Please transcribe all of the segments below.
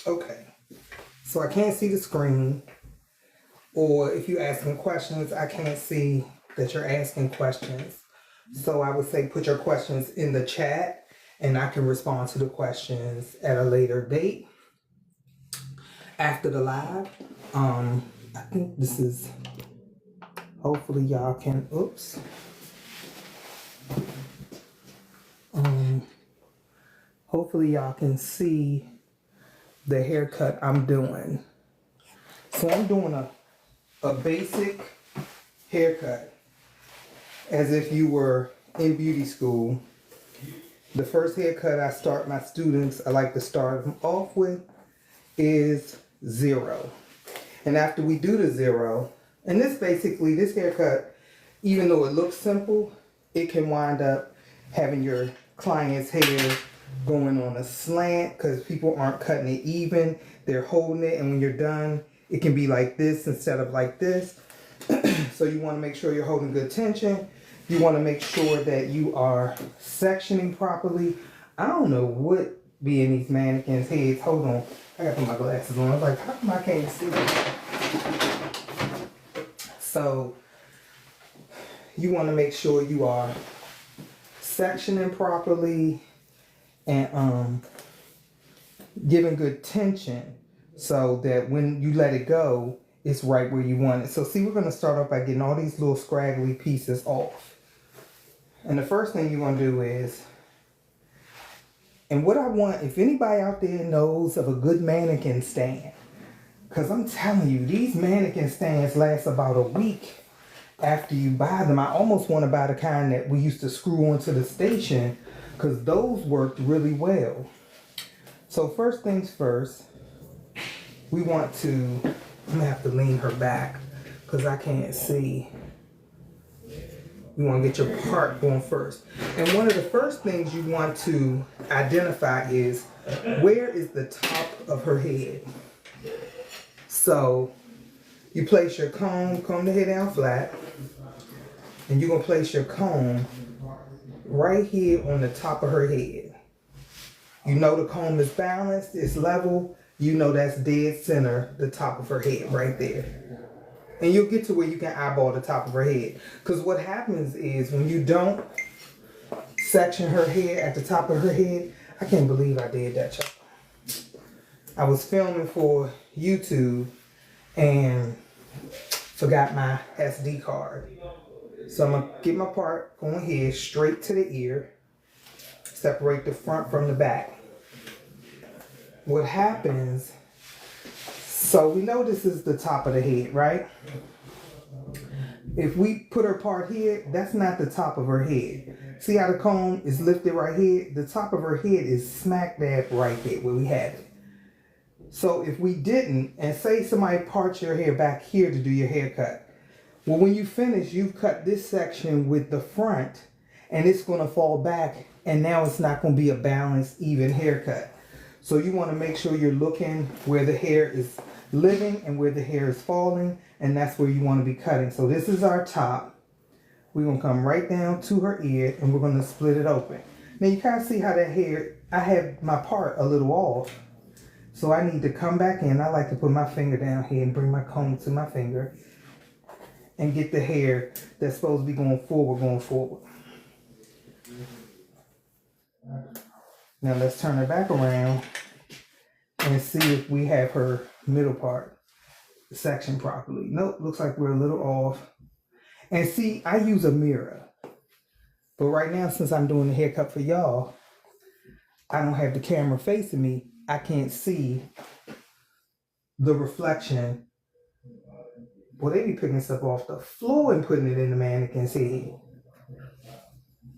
Okay, so I can't see the screen, or if you're asking questions, I can't see that you're asking questions. So I would say put your questions in the chat and I can respond to the questions at a later date after the live. I think this is, hopefully y'all can, oops. Hopefully y'all can see the haircut I'm doing. So I'm doing a basic haircut as if you were in beauty school. The first haircut I start my students, I like to start them off with, is 0. And after we do the 0, and this haircut, even though it looks simple, it can wind up having your client's hair going on a slant because people aren't cutting it even. They're holding it, and when you're done, it can be like this instead of like this. So you want to make sure you're holding good tension. You want to make sure that you are sectioning properly. I don't know what be in these mannequins' heads. Hold on. I got to put my glasses on. I was like, how come I can't see? So you want to make sure you are sectioning properly and giving good tension so that when you let it go, it's right where you want it. So see, we're going to start off by getting all these little scraggly pieces off. And the first thing you're going to do is, and what I want, if anybody out there knows of a good mannequin stand, because I'm telling you, these mannequin stands last about a week after you buy them. I almost want to buy the kind that we used to screw onto the station because those worked really well. So first things first, we want to, I'm going to have to lean her back because I can't see. You want to get your part going first. And one of the first things you want to identify is where is the top of her head. So you place your comb the head down flat, and you're going to place your comb right here on the top of her head. You know the comb is balanced, it's level, you know that's dead center, the top of her head right there. And you'll get to where you can eyeball the top of her head. Because what happens is when you don't section her hair at the top of her head, I can't believe I did that, y'all. I was filming for YouTube and forgot my SD card. So I'm going to get my part going here straight to the ear. Separate the front from the back. What happens, so we know this is the top of the head, right? If we put her part here, that's not the top of her head. See how the comb is lifted right here? The top of her head is smack dab right there where we have it. So if we didn't, and say somebody parts your hair back here to do your haircut, well, when you finish, you've cut this section with the front, and it's going to fall back, and now it's not going to be a balanced, even haircut. So you want to make sure you're looking where the hair is living and where the hair is falling, and that's where you want to be cutting. So this is our top. We're going to come right down to her ear, and we're going to split it open. Now you kind of see how that hair, I have my part a little off. So I need to come back in. I like to put my finger down here and bring my comb to my finger and get the hair that's supposed to be going forward. Now let's turn her back around and see if we have her middle part sectioned properly. Nope, looks like we're a little off. And see, I use a mirror. But right now, since I'm doing the haircut for y'all, I don't have the camera facing me. I can't see the reflection. Well, they be picking stuff off the floor and putting it in the mannequin's head.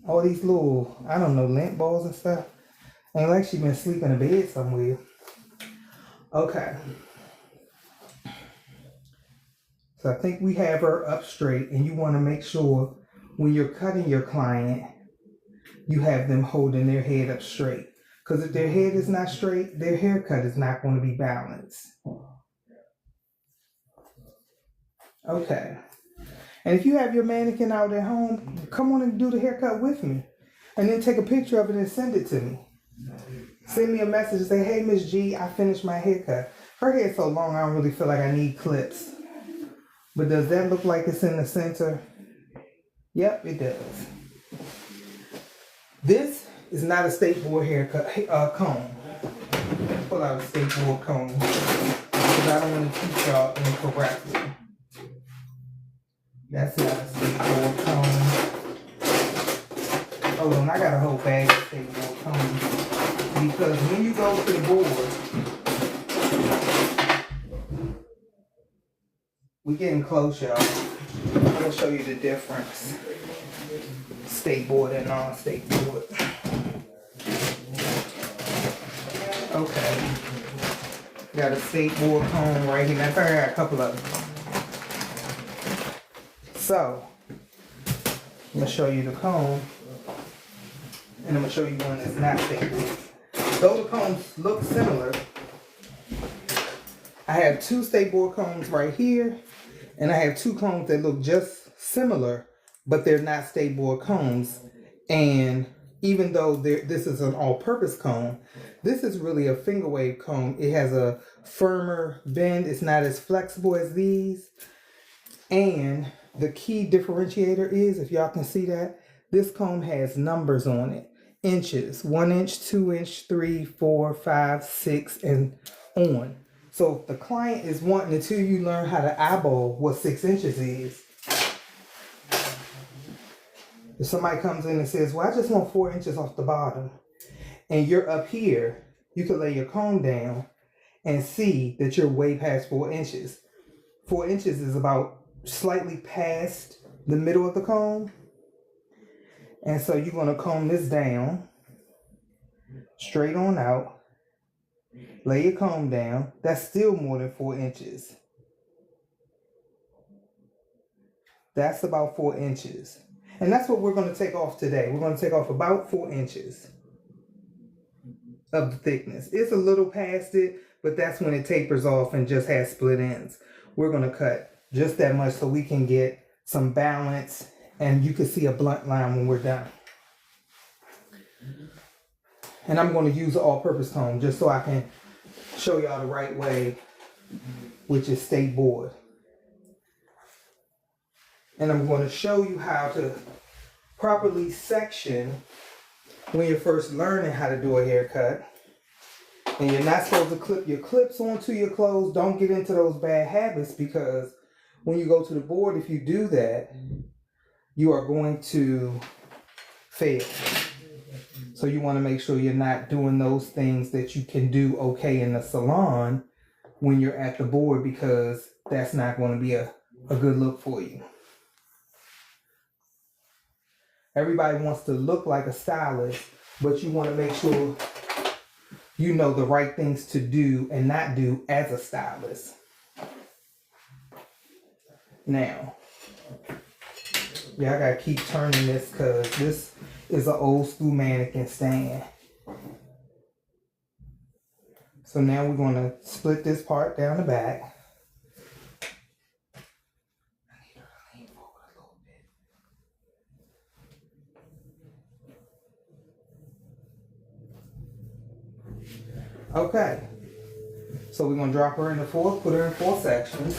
All these little, I don't know, lint balls and stuff. Ain't like she been sleeping in bed somewhere. Okay. So I think we have her up straight, and you want to make sure when you're cutting your client, you have them holding their head up straight. Because if their head is not straight, their haircut is not going to be balanced. Okay. And if you have your mannequin out at home, come on and do the haircut with me. And then take a picture of it and send it to me. send me a message and say, hey, Miss G, I finished my haircut. Her hair's so long, I don't really feel like I need clips. But does that look like it's in the center? Yep, it does. This is not a Stateboard haircut comb. Pull out a Stateboard comb because I don't want to teach y'all incorrectly. That's not a Stateboard comb. Hold on, I got a whole bag of Stateboard combs because when you go to the board, we're getting close, y'all. I'm gonna show you the difference. Stateboard and non-Stateboard. Okay. Got a Stateboard comb right here. Matter of fact, I got a couple of them. So, I'm gonna show you the comb, and I'm gonna show you one that's not Stateboard. Though the combs look similar, I have two Stateboard combs right here, and I have two combs that look just similar, but they're not Stateboard combs. And even though this is an all-purpose comb, this is really a finger wave comb. It has a firmer bend. It's not as flexible as these. And the key differentiator is, if y'all can see that, this comb has numbers on it. Inches, 1 inch, 2 inch, 3, 4, 5, 6, and on. So if the client is wanting until you learn how to eyeball what 6 inches is, if somebody comes in and says, well, I just want 4 inches off the bottom, and you're up here, you could lay your comb down and see that you're way past 4 inches. 4 inches is about slightly past the middle of the comb. And so you're going to comb this down, straight on out, lay your comb down. That's still more than 4 inches. That's about 4 inches. And that's what we're going to take off today. We're going to take off about 4 inches of the thickness. It's a little past it, but that's when it tapers off and just has split ends. We're going to cut just that much so we can get some balance and you can see a blunt line when we're done. And I'm going to use an all-purpose comb just so I can show y'all the right way, which is Stateboard. And I'm going to show you how to properly section when you're first learning how to do a haircut. And you're not supposed to clip your clips onto your clothes. Don't get into those bad habits, because when you go to the board, if you do that, you are going to fail. So you want to make sure you're not doing those things that you can do okay in the salon when you're at the board, because that's not going to be a good look for you. Everybody wants to look like a stylist, but you want to make sure you know the right things to do and not do as a stylist. Now, yeah, I gotta keep turning this because this is an old school mannequin stand. So now we're gonna split this part down the back. Okay, so we're gonna drop her into four, put her in 4 sections.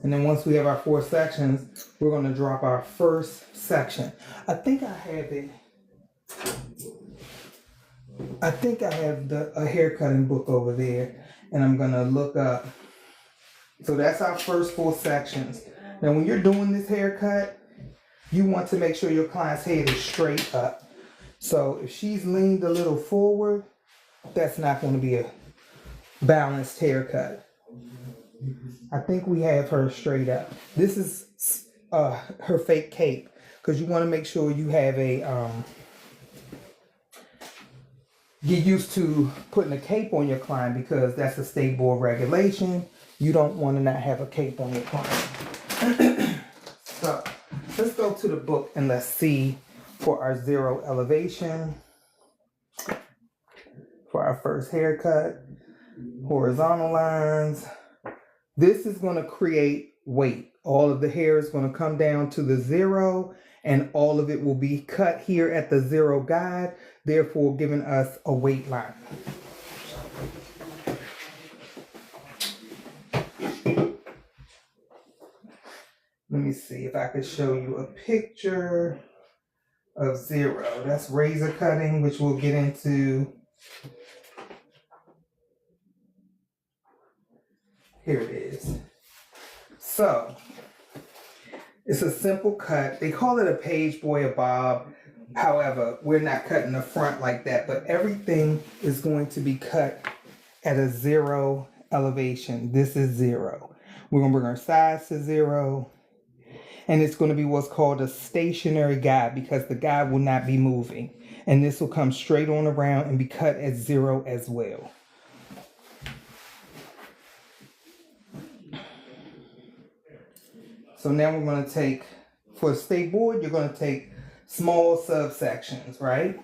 And then once we have our 4 sections, we're gonna drop our first section. I think I have a haircutting book over there, and I'm gonna look up. So that's our first 4 sections. Now, when you're doing this haircut, you want to make sure your client's head is straight up. So if she's leaned a little forward, that's not going to be a balanced haircut. I think we have her straight up. This is her fake cape, because you want to make sure you have a get used to putting a cape on your client, because that's a Stateboard regulation. You don't want to not have a cape on your client. So let's go to the book and let's see for our 0 elevation. For our first haircut, horizontal lines. This is going to create weight. All of the hair is going to come down to the 0, and all of it will be cut here at the 0 guide, therefore giving us a weight line. Let me see if I could show you a picture of 0. That's razor cutting, which we'll get into. Here it is. So, it's a simple cut. They call it a page boy or bob. However, we're not cutting the front like that, but everything is going to be cut at a 0 elevation. This is 0. We're going to bring our sides to 0. And it's going to be what's called a stationary guide, because the guide will not be moving. And this will come straight on around and be cut at 0 as well. So now we're going to take, for a stateboard, you're going to take small subsections, right?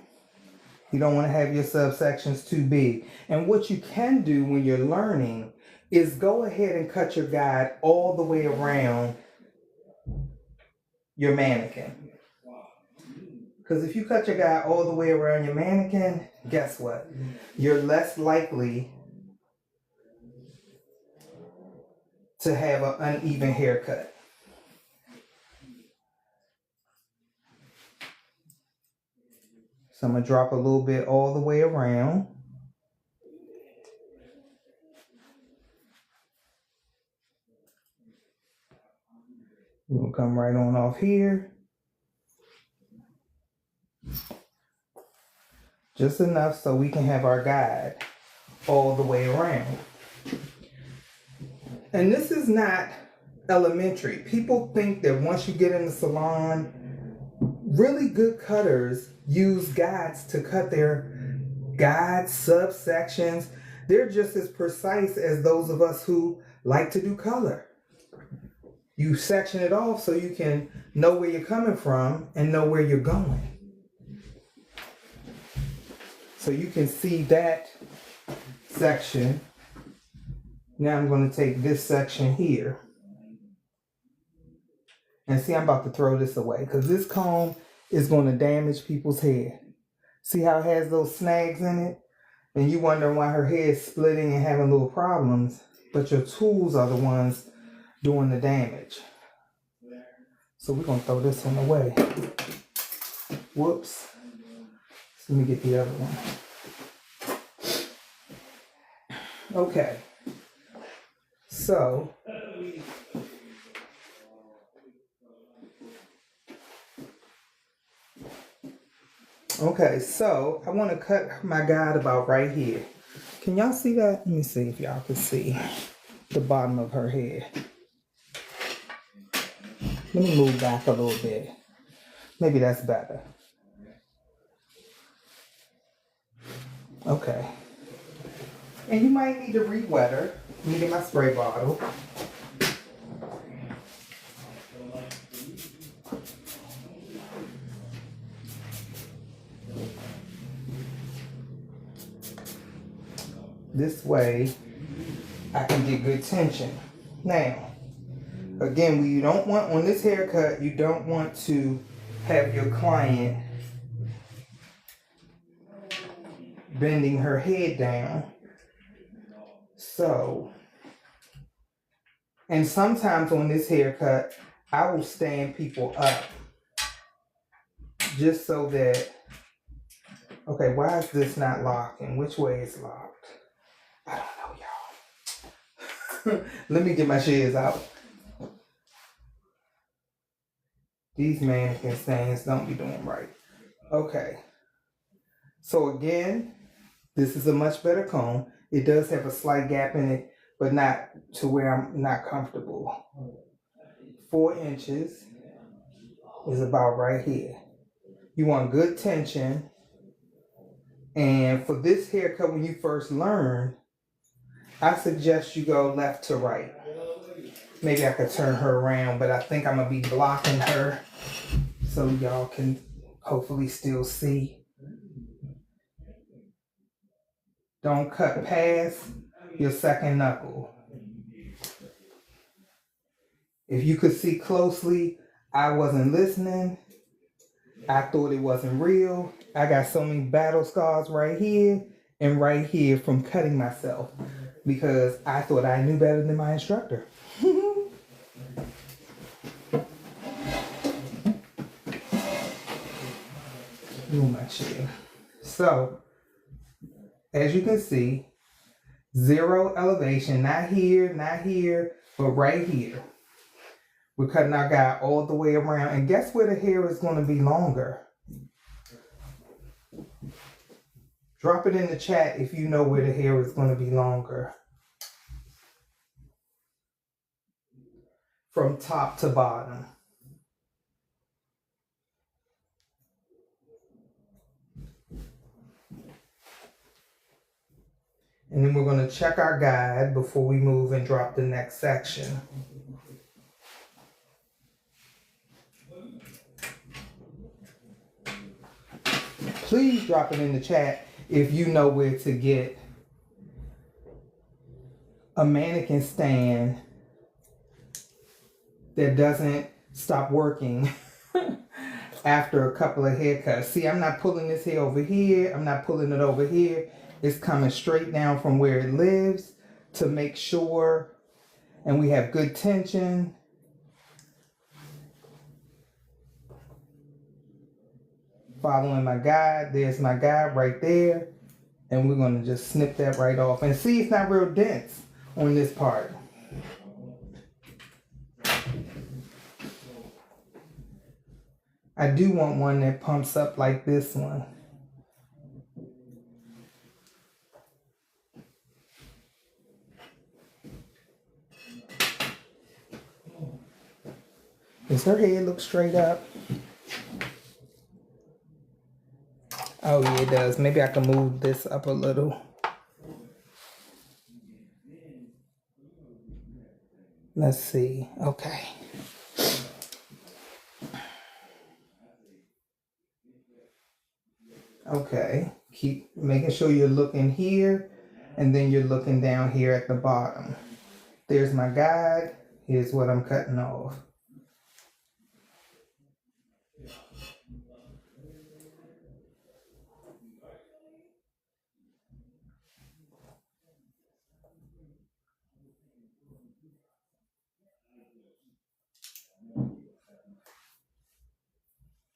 You don't want to have your subsections too big. And what you can do when you're learning is go ahead and cut your guide all the way around your mannequin. Because if you cut your guide all the way around your mannequin, guess what? You're less likely to have an uneven haircut. So I'm going to drop a little bit all the way around. We'll come right on off here. Just enough so we can have our guide all the way around. And this is not elementary. People think that once you get in the salon, really good cutters use guides to cut their guides, subsections. They're just as precise as those of us who like to do color. You section it off so you can know where you're coming from and know where you're going. So you can see that section. Now I'm going to take this section here. And see, I'm about to throw this away because this comb is going to damage people's hair. See how it has those snags in it? And you wondering why her hair is splitting and having little problems. But your tools are the ones doing the damage. So we're going to throw this one away. Whoops. Let me get the other one. Okay. So I want to cut my guide about right here. Can y'all see that? Let me see if y'all can see the bottom of her head. Let me move back a little bit. Maybe that's better. Okay. And you might need to re-wet her. Let me get my spray bottle. This way, I can get good tension. Now, again, you don't want, on this haircut, you don't want to have your client bending her head down. So, and sometimes on this haircut, I will stand people up just so that, okay, why is this not locking? Which way is locked? I don't know, y'all. Let me get my shears out. These mannequin stands don't be doing right. Okay. So again, this is a much better comb. It does have a slight gap in it, but not to where I'm not comfortable. 4 inches is about right here. You want good tension. And for this haircut, when you first learn, I suggest you go left to right. Maybe I could turn her around, but I think I'm going to be blocking her so y'all can hopefully still see. Don't cut past your second knuckle. If you could see closely, I wasn't listening. I thought it wasn't real. I got so many battle scars right here and right here from cutting myself because I thought I knew better than my instructor. Move my chair. So, as you can see, zero elevation, not here, but right here. We're cutting our guy all the way around. And guess where the hair is going to be longer? Drop it in the chat if you know where the hair is going to be longer. From top to bottom. And then we're going to check our guide before we move and drop the next section. Please drop it in the chat if you know where to get a mannequin stand that doesn't stop working after a couple of haircuts. See, I'm not pulling this hair over here. I'm not pulling it over here. It's coming straight down from where it lives to make sure, and we have good tension. Following my guide, there's my guide right there. And we're gonna just snip that right off. And see, it's not real dense on this part. I do want one that pumps up like this one. Does her head look straight up? Oh yeah, it does. Maybe I can move this up a little. Let's see. Okay. Okay. Keep making sure you're looking here, and then you're looking down here at the bottom. There's my guide. Here's what I'm cutting off.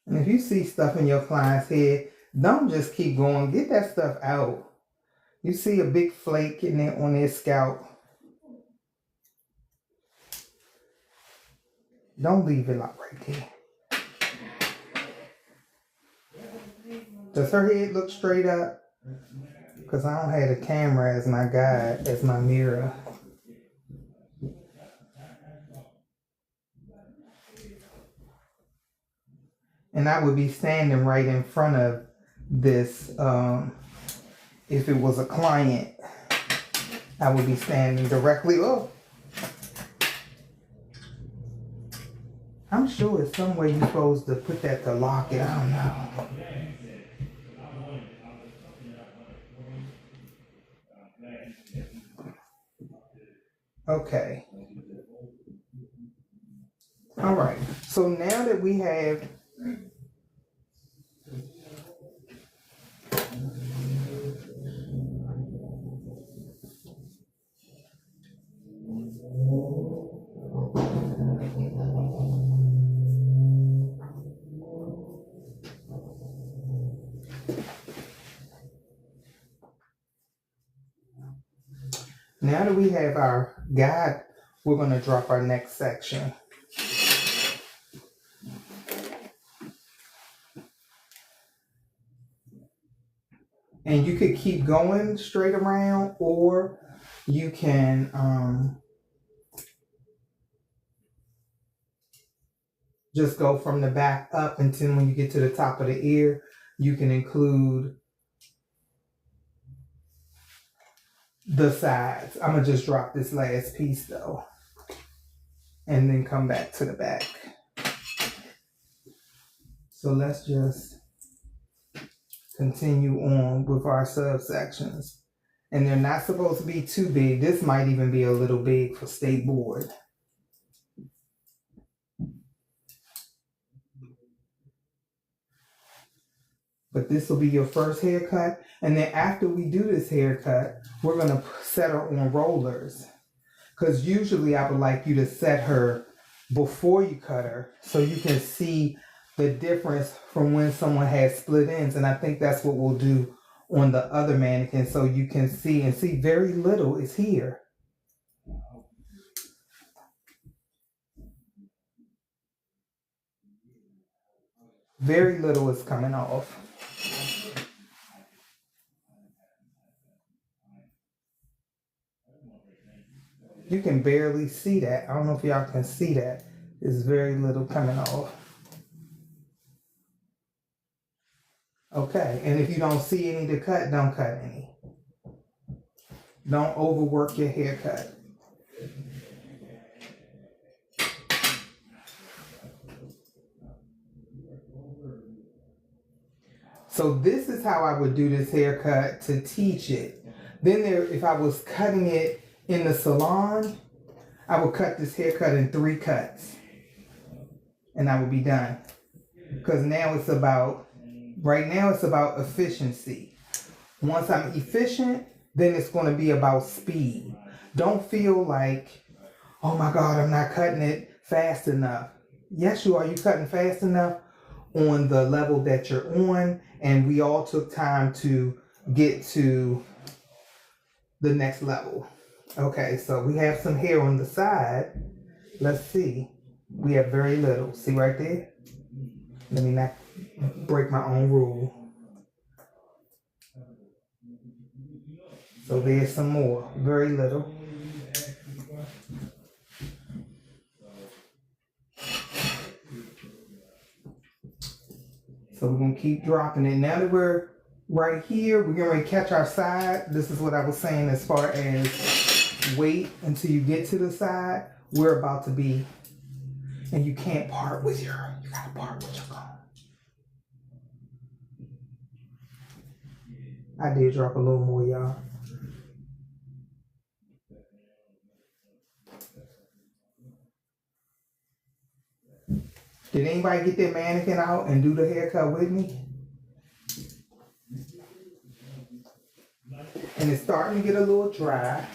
And if you see stuff in your client's head, don't just keep going. Get that stuff out. You see a big flake in there on their scalp. Don't leave it like right there. Does her head look straight up? Because I don't have the camera as my guide, as my mirror. And I would be standing right in front of this, if it was a client, I would be standing directly, oh. I'm sure it's some way you're supposed to put that to lock it, I don't know. Okay. All right, so now that we have our guide, we're going to drop our next section. And you could keep going straight around, or you can just go from the back up until when you get to the top of the ear, you can include the sides. I'm going to just drop this last piece though, and then come back to the back. So let's just continue on with our subsections. And they're not supposed to be too big. This might even be a little big for Stateboard. but this will be your first haircut. And then after we do this haircut, we're going to set her on rollers. Because usually I would like you to set her before you cut her so you can see the difference from when someone has split ends. And I think that's what we'll do on the other mannequin, so you can see and see very little is here. Very little is coming off. You can barely see that. I don't know if y'all can see that. There's very little coming off. Okay, and if you don't see any to cut, don't cut any. Don't overwork your haircut. So this is how I would do this haircut to teach it. Then if I was cutting it in the salon, I would cut this haircut in 3 cuts. And I would be done. Because now it's about, right now it's about efficiency. Once I'm efficient, then it's going to be about speed. Don't feel like, oh my God, I'm not cutting it fast enough. Yes, you are. You cutting fast enough on the level that you're on, and we all took time to get to the next level. Okay, so we have some hair on the side. Let's see. We have very little. See right there? Let me not break my own rule. So there's some more. Very little. So we're going to keep dropping it. Now that we're right here, we're going to catch our side. This is what I was saying as far as wait until you get to the side. We're about to be, and you can't part with you got to part with your comb. I did drop a little more, y'all. Did anybody get their mannequin out and do the haircut with me? And it's starting to get a little dry.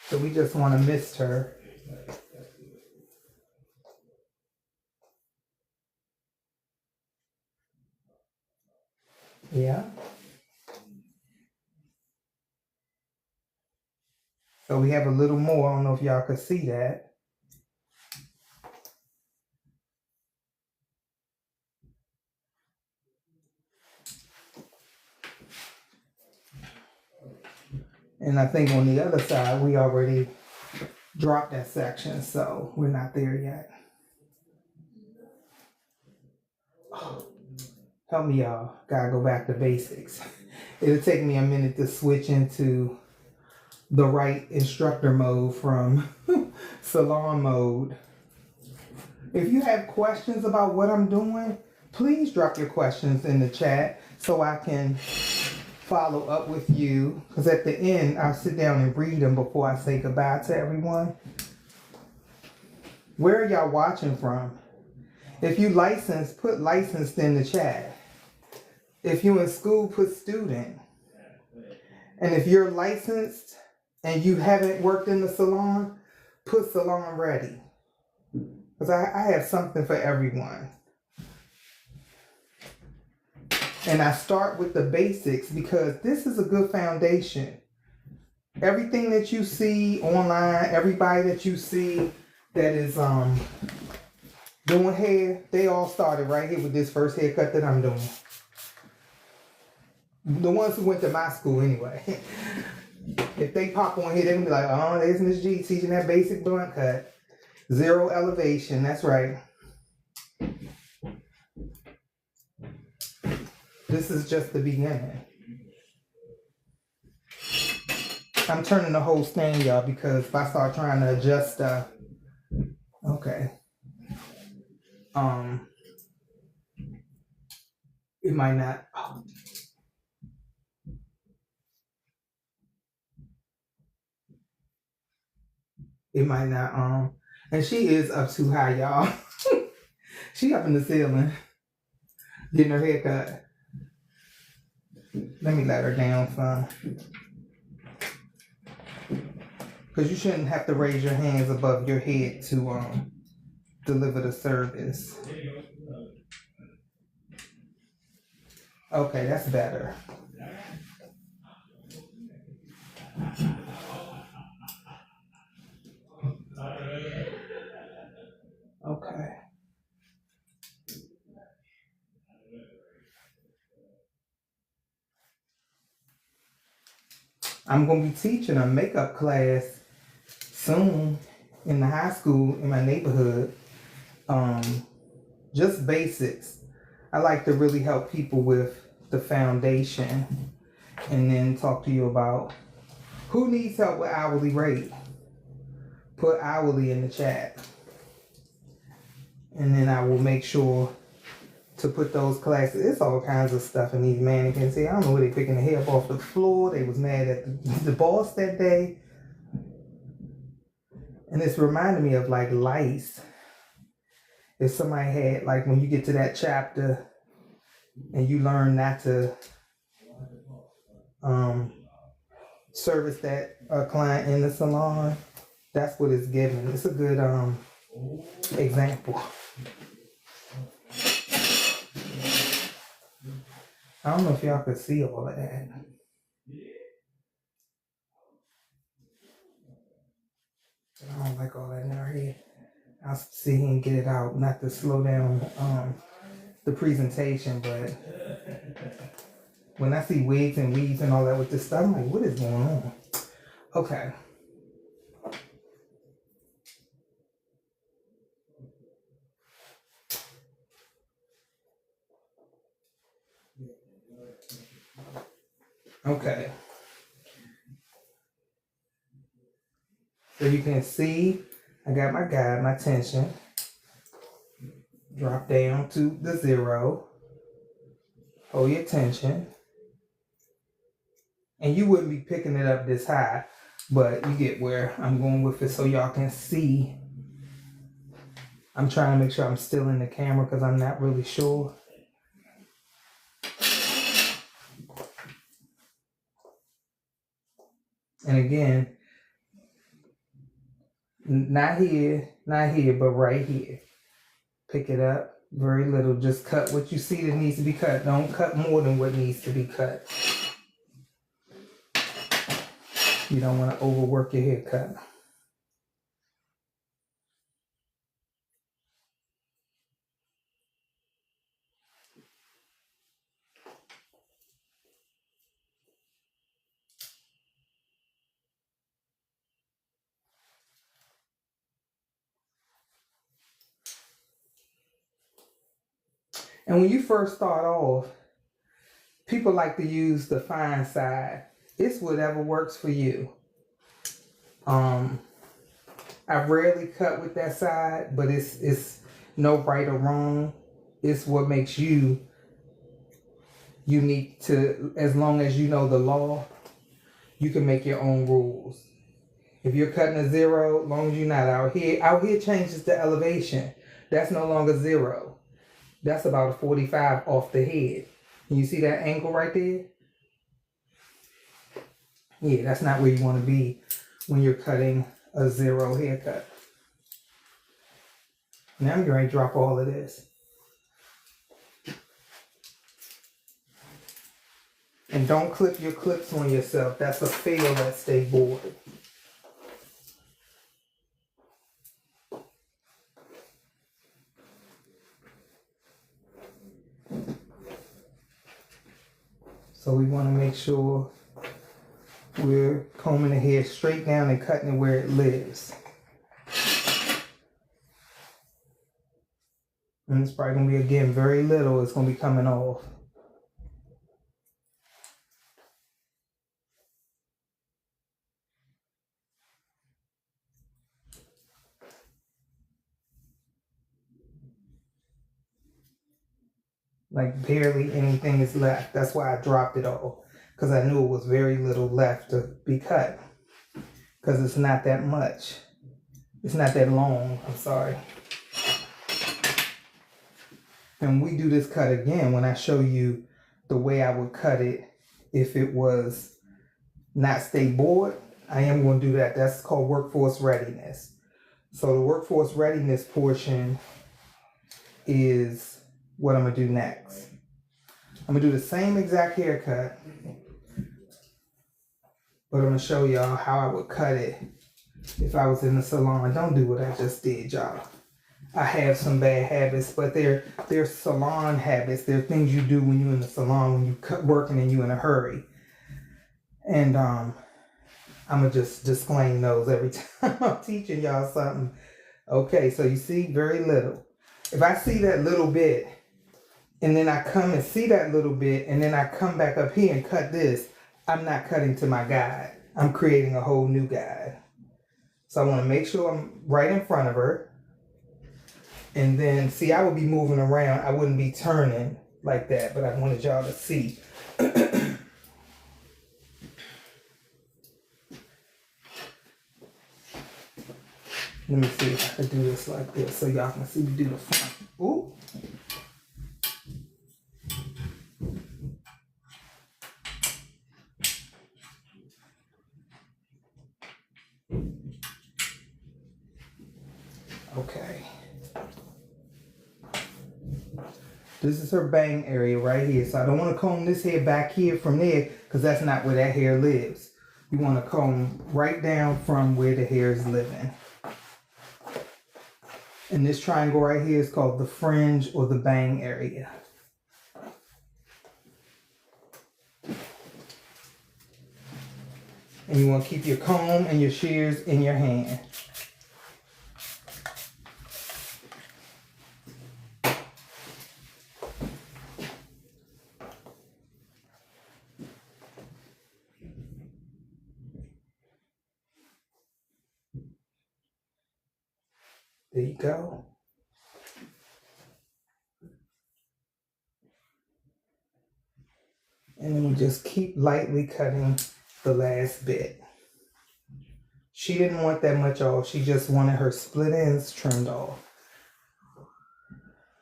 So we just want to mist her. Yeah. So we have a little more. I don't know if y'all could see that. And I think on the other side, we already dropped that section, so we're not there yet. Oh, help me, y'all. Gotta go back to basics. It'll take me a minute to switch into the right instructor mode from salon mode. If you have questions about what I'm doing, please drop your questions in the chat so I can follow up with you. Because at the end, I'll sit down and read them before I say goodbye to everyone. Where are y'all watching from? If you licensed, put licensed in the chat. If you in school, put student. And if you're licensed and you haven't worked in the salon, put Salon Ready. Because I have something for everyone. And I start with the basics because this is a good foundation. Everything that you see online, everybody that you see that is doing hair, they all started right here with this first haircut that I'm doing. The ones who went to my school anyway. If they pop on here, they're gonna be like, oh, there's Miss G teaching that basic blunt cut. 0 elevation, that's right. This is just the beginning. I'm turning the whole stand, y'all, because if I start trying to adjust stuff, okay. It might not. Oh. It might not. And she is up too high, y'all. She up in the ceiling getting her hair cut. Let me let her down some. Because you shouldn't have to raise your hands above your head to deliver the service. Okay, that's better. Okay. I'm going to be teaching a makeup class soon in the high school in my neighborhood. Just basics. I like to really help people with the foundation and then talk to you about who needs help with hourly rate. Put hourly in the chat. And then I will make sure to put those classes. It's all kinds of stuff in these mannequins here. I don't know where they picking the hair up off the floor. They was mad at the boss that day. And it's reminding me of like lice. If somebody had, like when you get to that chapter and you learn not to service that client in the salon, that's what it's giving. It's a good example. I don't know if y'all could see all of that. I don't like all that in our head. I'll see and get it out, not to slow down the presentation, but when I see wigs and weaves and all that with this stuff, I'm like, what is going on? Okay. Okay. So you can see I got my guide, my tension. Drop down to the 0. Hold your tension. And you wouldn't be picking it up this high, but you get where I'm going with it so y'all can see. I'm trying to make sure I'm still in the camera because I'm not really sure. And again, not here, but right here. Pick it up, very little. Just cut what you see that needs to be cut. Don't cut more than what needs to be cut. You don't want to overwork your haircut. And when you first start off, people like to use the fine side. It's whatever works for you. I rarely cut with that side, but it's no right or wrong. It's what makes you unique to, as long as you know the law, you can make your own rules. If you're cutting a 0, as long as you're not out here changes the elevation. That's no longer 0. That's about a 45 off the head. You see that angle right there? Yeah, that's not where you want to be when you're cutting a 0 haircut. Now I'm going to drop all of this. And don't clip your clips on yourself. That's a fail at Stateboard. So we want to make sure we're combing the hair straight down and cutting it where it lives. And it's probably going to be, again, very little. It's going to be coming off. Like barely anything is left. That's why I dropped it all. Because I knew it was very little left to be cut. Because it's not that much. It's not that long, I'm sorry. And we do this cut again when I show you the way I would cut it if it was not Stateboard. I am going to do that. That's called workforce readiness. So the workforce readiness portion is what I'm going to do next. I'm going to do the same exact haircut, but I'm going to show y'all how I would cut it if I was in the salon. Don't do what I just did, y'all. I have some bad habits, but they're salon habits. They're things you do when you're in the salon, when you're working and you're in a hurry. And I'm going to just disclaim those every time I'm teaching y'all something. Okay, so you see, very little. If I see that little bit, and then I come and see that little bit, and then I come back up here and cut this, I'm not cutting to my guide. I'm creating a whole new guide. So I want to make sure I'm right in front of her. And then, see, I would be moving around. I wouldn't be turning like that, but I wanted y'all to see. Let me see if I can do this like this so y'all can see me do the front. Ooh. Okay. This is her bang area right here. So I don't want to comb this hair back here from there because that's not where that hair lives. You want to comb right down from where the hair is living. And this triangle right here is called the fringe or the bang area. And you want to keep your comb and your shears in your hand. There you go. And then we just keep lightly cutting the last bit. She didn't want that much off. She just wanted her split ends trimmed off.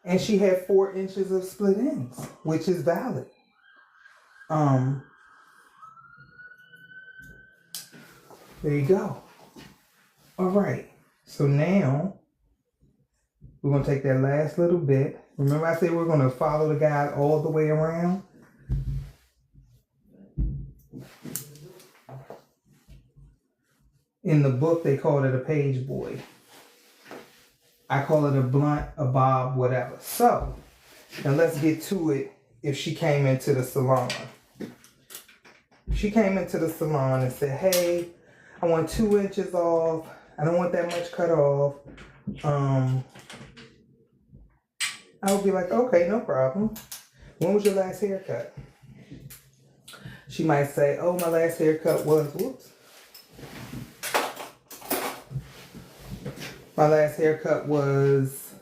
And she had 4 inches of split ends, which is valid. There you go. All right. So now we're going to take that last little bit. Remember I said we're going to follow the guide all the way around? In the book, they call it a page boy. I call it a blunt, a bob, whatever. So, now let's get to it if she came into the salon. She came into the salon and said, hey, I want 2 inches off. I don't want that much cut off. I would be like, okay, no problem. When was your last haircut? She might say, oh, my last haircut was, whoops. My last haircut was,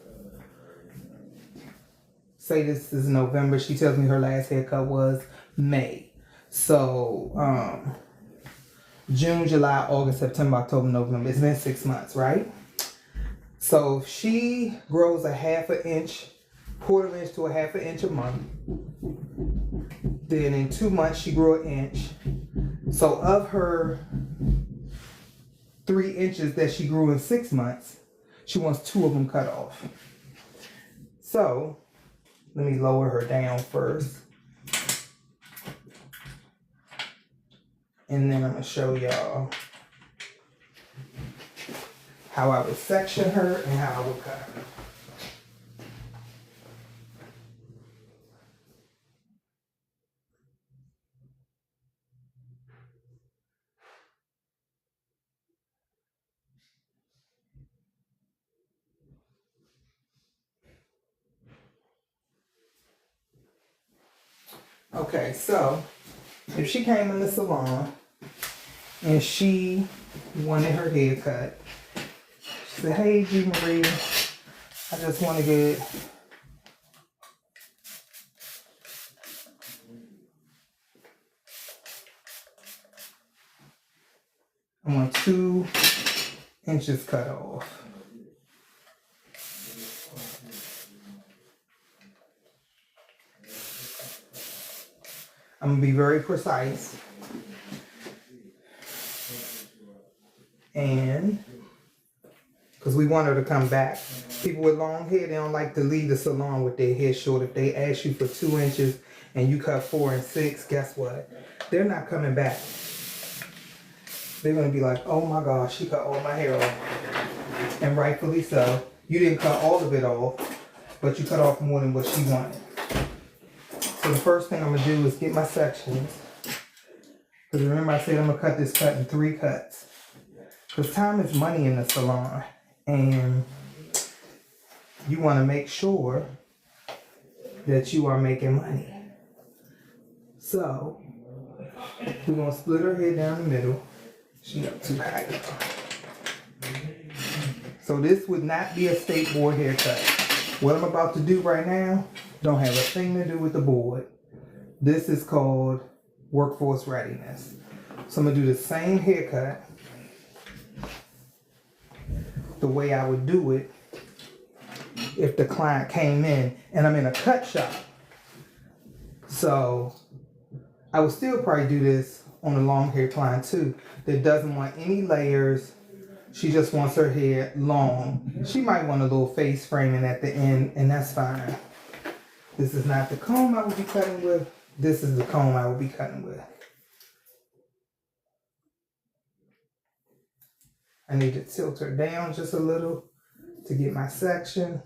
say this is November. She tells me her last haircut was May. So, June, July, August, September, October, November. It's been 6 months, right? So if she grows a 1/2 inch, 1/4 inch to a 1/2 inch a month, then in 2 months she grew 1 inch. So of her 3 inches that she grew in 6 months, she wants 2 of them cut off. So let me lower her down first. And then I'm going to show y'all how I would section her and how I would cut her. Okay, so if she came in the salon and she wanted her hair cut, she said, hey, G. Marie, I just want to get I want 2 inches cut off. I'm gonna be very precise. And because we want her to come back. People with long hair, they don't like to leave the salon with their hair short. If they ask you for 2 inches and you cut 4 and 6, guess what? They're not coming back. They're gonna be like, oh my gosh, she cut all my hair off. And rightfully so. You didn't cut all of it off, but you cut off more than what she wanted. So the first thing I'm gonna do is get my sections. Because remember I said I'm gonna cut this cut in 3 cuts. Because time is money in the salon. And you want to make sure that you are making money. So we're going to split her hair down the middle. She up too high. So this would not be a Stateboard haircut. What I'm about to do right now don't have a thing to do with the board. This is called workforce readiness. So I'm going to do the same haircut the way I would do it if the client came in, and I'm in a cut shop. So I would still probably do this on a long hair client too that doesn't want any layers. She just wants her hair long. She might want a little face framing at the end, and that's fine. This is not the comb I would be cutting with. This is the comb I would be cutting with. I need to tilt her down just a little to get my section.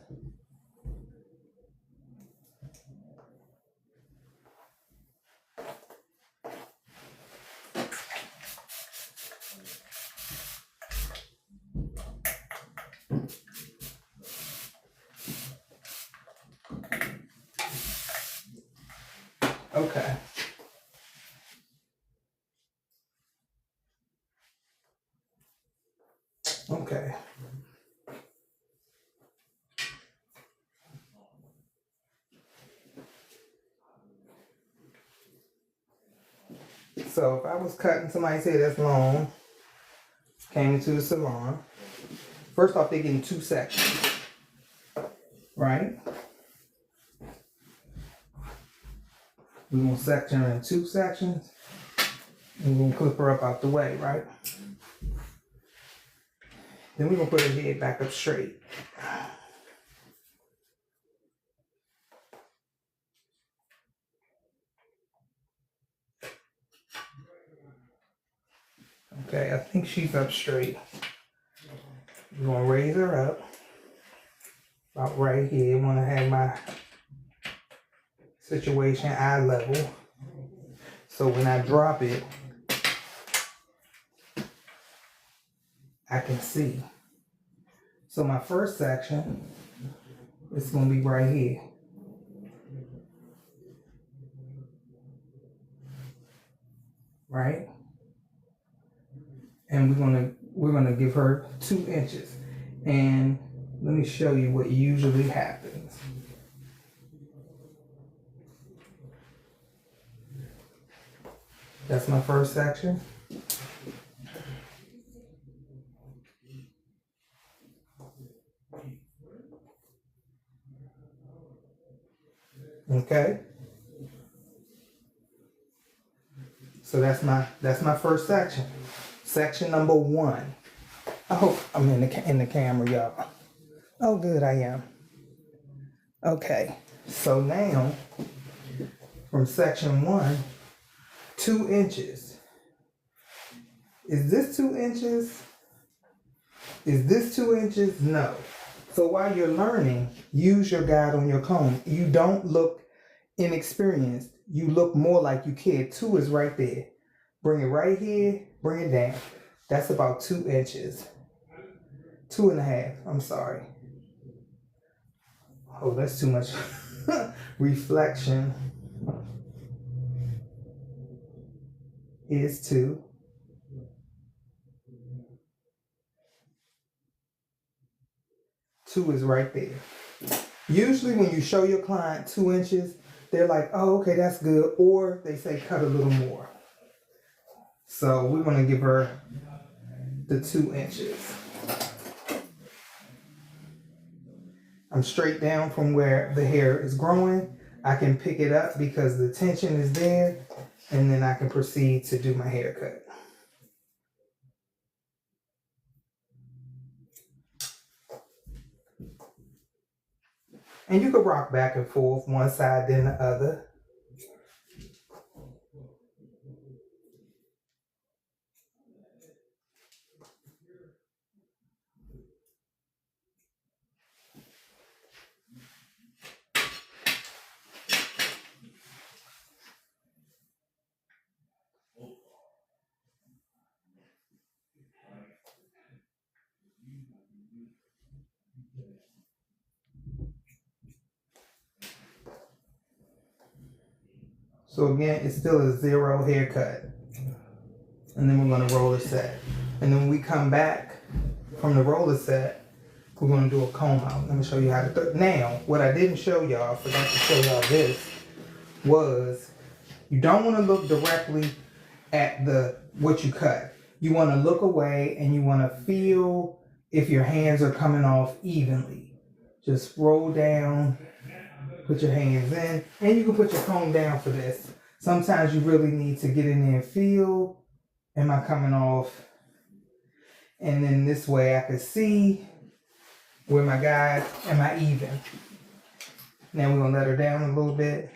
Okay. Okay. So if I was cutting somebody's hair that's long, came into the salon, first off, they're getting 2 sections, right? We're going to section her in 2 sections, and we're going to clip her up out the way, right? Then we're going to put her head back up straight. Okay, I think she's up straight. We're going to raise her up. About right here. I want to have my situation eye level. So when I drop it, I can see. So my first section is going to be right here. Right? And we're gonna give her 2 inches. And let me show you what usually happens. That's my first section. Okay. So that's my first section. Section number 1. I hope I'm in the camera, y'all. Oh, good, I am. Okay. So now, from section 1, 2 inches. Is this 2 inches? Is this 2 inches? No. So while you're learning, use your guide on your comb. You don't look inexperienced. You look more like you care. 2 is right there. Bring it right here. Bring it down. That's about 2 inches. 2.5. I'm sorry. Oh, that's too much reflection. Here's 2. Two is right there. Usually when you show your client 2 inches, they're like, oh, okay, that's good. Or they say cut a little more. So we're going to give her the 2 inches. I'm straight down from where the hair is growing, I can pick it up because the tension is there, and then I can proceed to do my haircut. And you can rock back and forth, one side then the other. So again, it's still a 0 haircut. And then we're gonna roller set. And then when we come back from the roller set, we're gonna do a comb out. Let me show you how to now, what I didn't show y'all, I forgot to show y'all this, was you don't wanna look directly at what you cut. You wanna look away and you wanna feel if your hands are coming off evenly. Just roll down, put your hands in, and you can put your comb down for this. Sometimes you really need to get in there and feel, am I coming off? And then this way I can see where my guys, am I even? Now we're gonna let her down a little bit.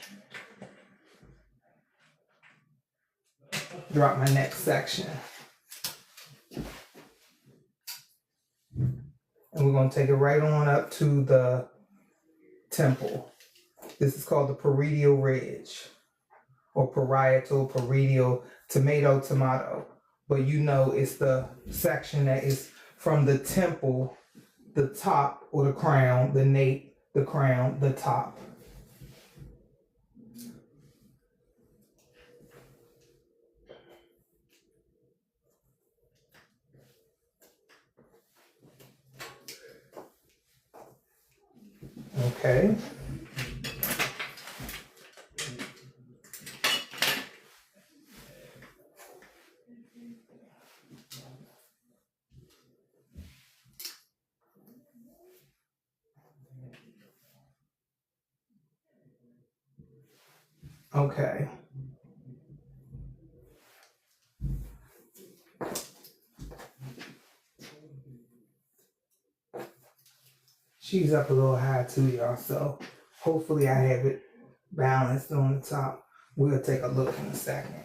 Drop my next section. And we're gonna take it right on up to the temple. This is called the parietal ridge, or parietal, tomato. But you know it's the section that is from the temple, the top, or the crown, the nape, the crown, the top. Okay. Okay. She's up a little high too, y'all, so hopefully I have it balanced on the top. We'll take a look in a second.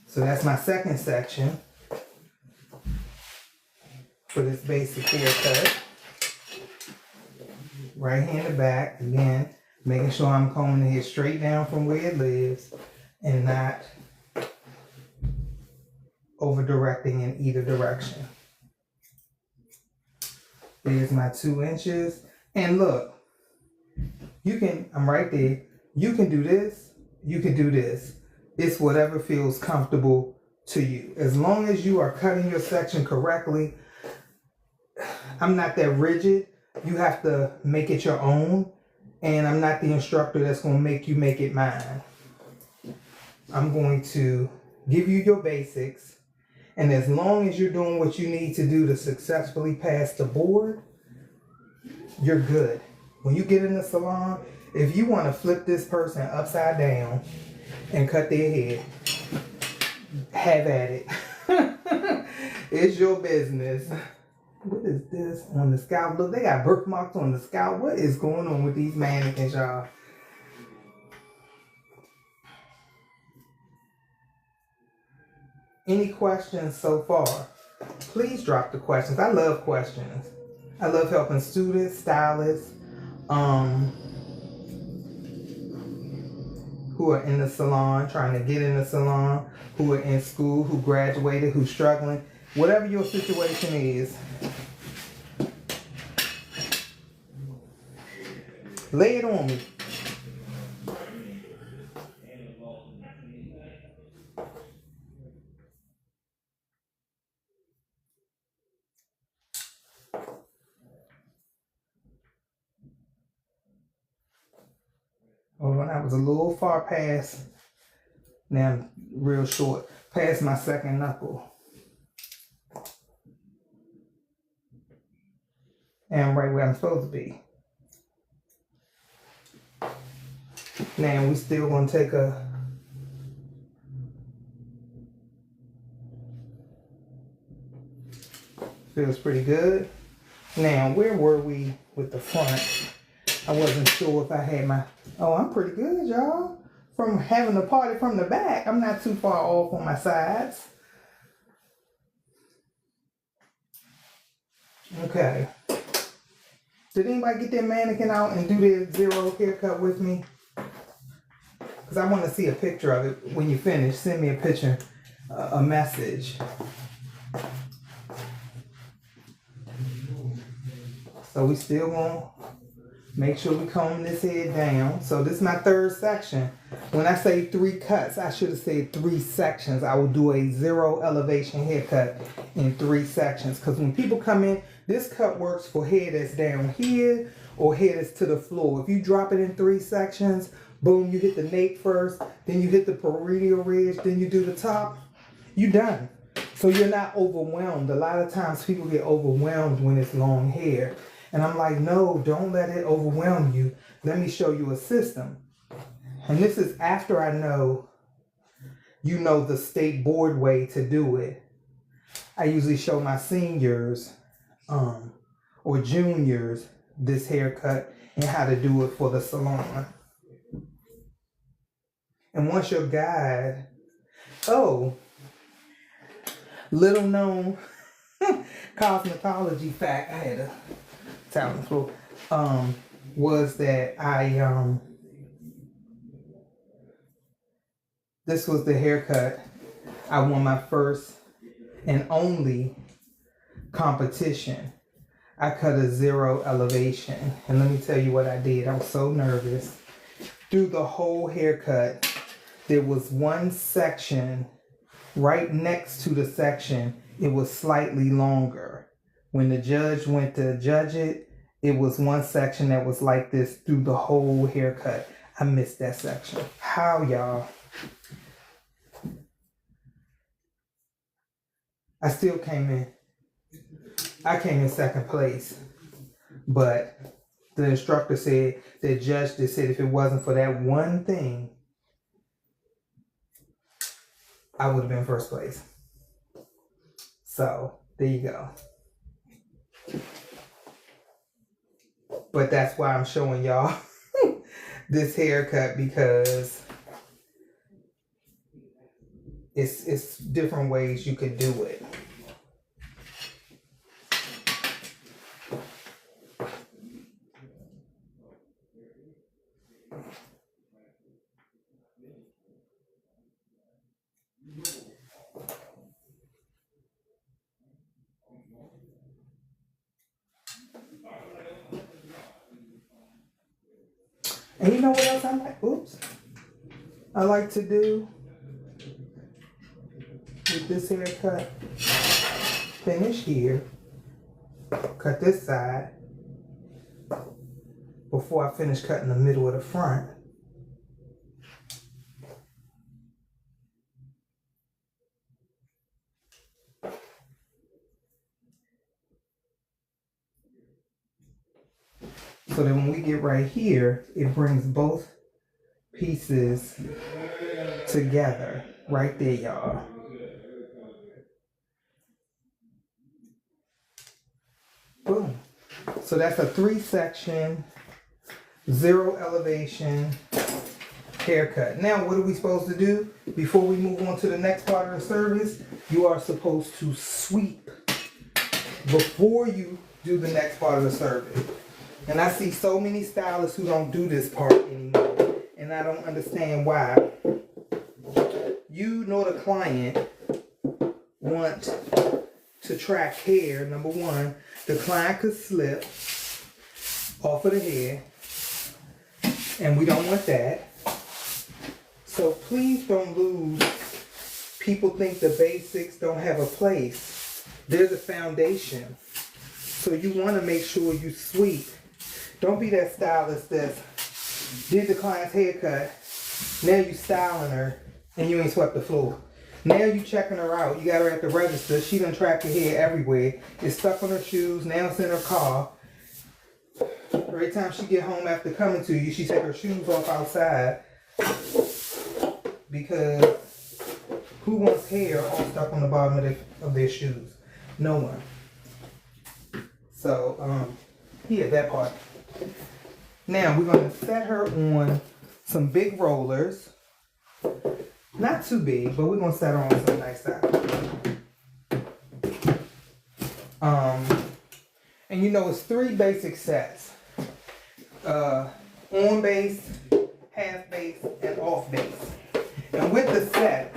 So that's my second section for this basic haircut. Right hand to back, again, making sure I'm combing the hair straight down from where it lives and not over directing in either direction. There's my 2 inches. And look, you can, I'm right there. You can do this, you can do this. It's whatever feels comfortable to you. As long as you are cutting your section correctly, I'm not that rigid. You have to make it your own. And I'm not the instructor that's going to make you make it mine. I'm going to give you your basics. And as long as you're doing what you need to do to successfully pass the board, you're good. When you get in the salon, if you want to flip this person upside down and cut their head, have at it. It's your business. What is this on the scalp? Look, they got birthmarks on the scalp. What is going on with these mannequins, y'all? Any questions so far? Please drop the questions. I love questions. I love helping students, stylists, who are in the salon, trying to get in the salon, who are in school, who graduated, who's struggling. Whatever your situation is, lay it on me. Oh, I was a little far past, now I'm real short, past my second knuckle. And I'm right where I'm supposed to be. Now we still gonna take a feels pretty good. Now where were we with the front? I wasn't sure if I had my I'm pretty good, y'all. From having a party from the back, I'm not too far off on my sides. Okay. Did anybody get their mannequin out and do their zero haircut with me? Because I want to see a picture of it when you finish. Send me a picture, a message. So we still want to make sure we comb this head down. So this is my third section. When I say 3 cuts, I should have said 3 sections. I will do a zero elevation haircut in 3 sections. Because when people come in, this cut works for hair that's down here or hair that's to the floor. If you drop it in 3 sections, boom, you hit the nape first, then you hit the perennial ridge, then you do the top, you done. So you're not overwhelmed. A lot of times people get overwhelmed when it's long hair. And I'm like, no, don't let it overwhelm you. Let me show you a system. And this is after I know you know the Stateboard way to do it. I usually show my seniors or juniors this haircut and how to do it for the salon. And once your guide, little known cosmetology fact, I had a talent for, was that this was the haircut I won my first and only competition. I cut a zero elevation, and let me tell you what I did. I was so nervous. Through the whole haircut, there was one section right next to the section. It was slightly longer. When the judge went to judge it, it was one section that was like this through the whole haircut. I missed that section. How, y'all? I still came in. I came in second place. But the instructor said, the judge just said if it wasn't for that one thing, I would have been first place. So, there you go. But that's why I'm showing y'all this haircut, because it's different ways you could do it. And you know what else I like to do with this haircut? Finish here, cut this side before I finish cutting the middle of the front. So that when we get right here, it brings both pieces together. Right there, y'all. Boom. So that's a 3-section, zero elevation haircut. Now, what are we supposed to do? Before we move on to the next part of the service, you are supposed to sweep before you do the next part of the service. And I see so many stylists who don't do this part anymore. And I don't understand why. You know the client want to track hair. Number one, the client could slip off of the hair. And we don't want that. So please don't lose. People think the basics don't have a place. There's a foundation. So you want to make sure you sweep. Don't be that stylist that did the client's haircut. Now you styling her and you ain't swept the floor. Now you checking her out. You got her at the register. She done tracked her hair everywhere. It's stuck on her shoes. Now it's in her car. Every time she get home after coming to you, she take her shoes off outside because who wants hair all stuck on the bottom of their shoes? No one. So, yeah, that part. Now, we're going to set her on some big rollers. Not too big, but we're going to set her on some nice size. And you know, it's 3 basic sets. On base, half base, and off base. And with the set,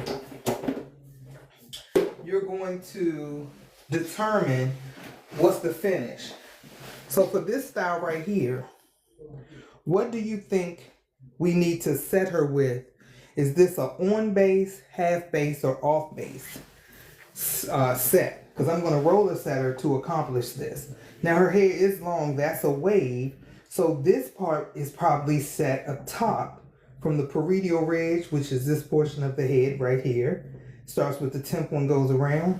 you're going to determine what's the finish. So for this style right here, what do you think we need to set her with? Is this a on base, half base, or off base set? Because I'm going to roller set her to accomplish this. Now her hair is long, that's a wave. So this part is probably set up top from the parietal ridge, which is this portion of the head right here. Starts with the temple and goes around.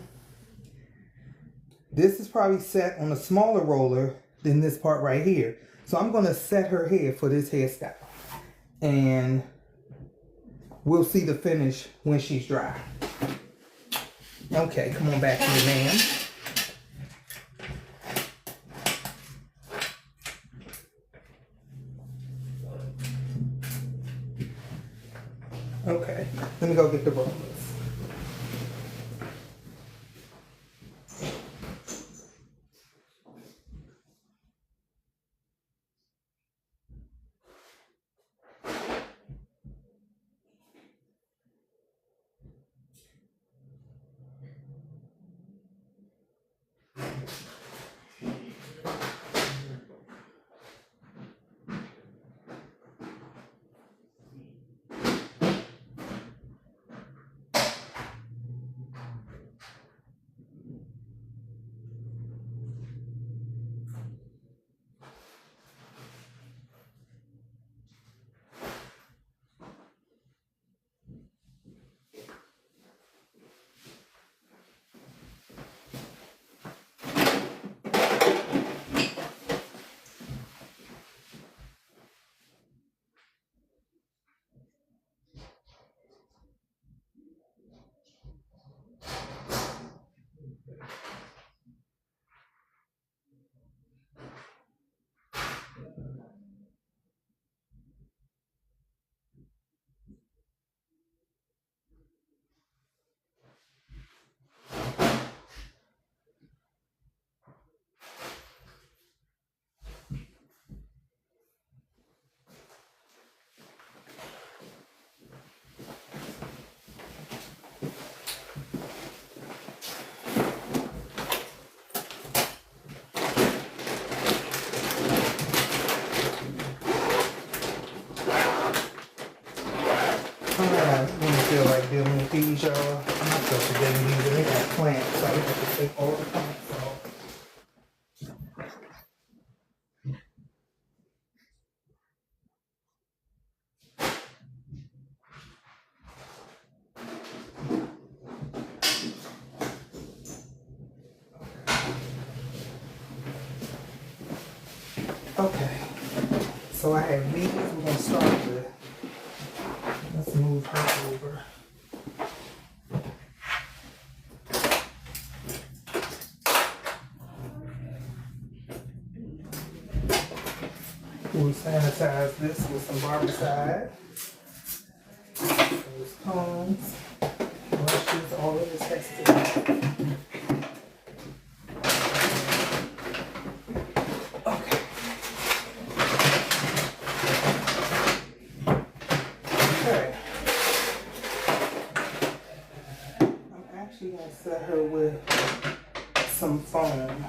This is probably set on a smaller roller than this part right here. So I'm going to set her hair for this hairstyle. And we'll see the finish when she's dry. Okay, come on back here, ma'am. Okay, let me go get the rollers. Feel like dealing with these, y'all. I'm not supposed to be dealing with these. They got plants, so I have to take all the plants off. Okay, so I have these. We're gonna start with. Let's move her over. We'll sanitize this with some barbicide. Those combs, brushes, all of this has to be. Okay. Okay. I'm actually going to set her with some foam.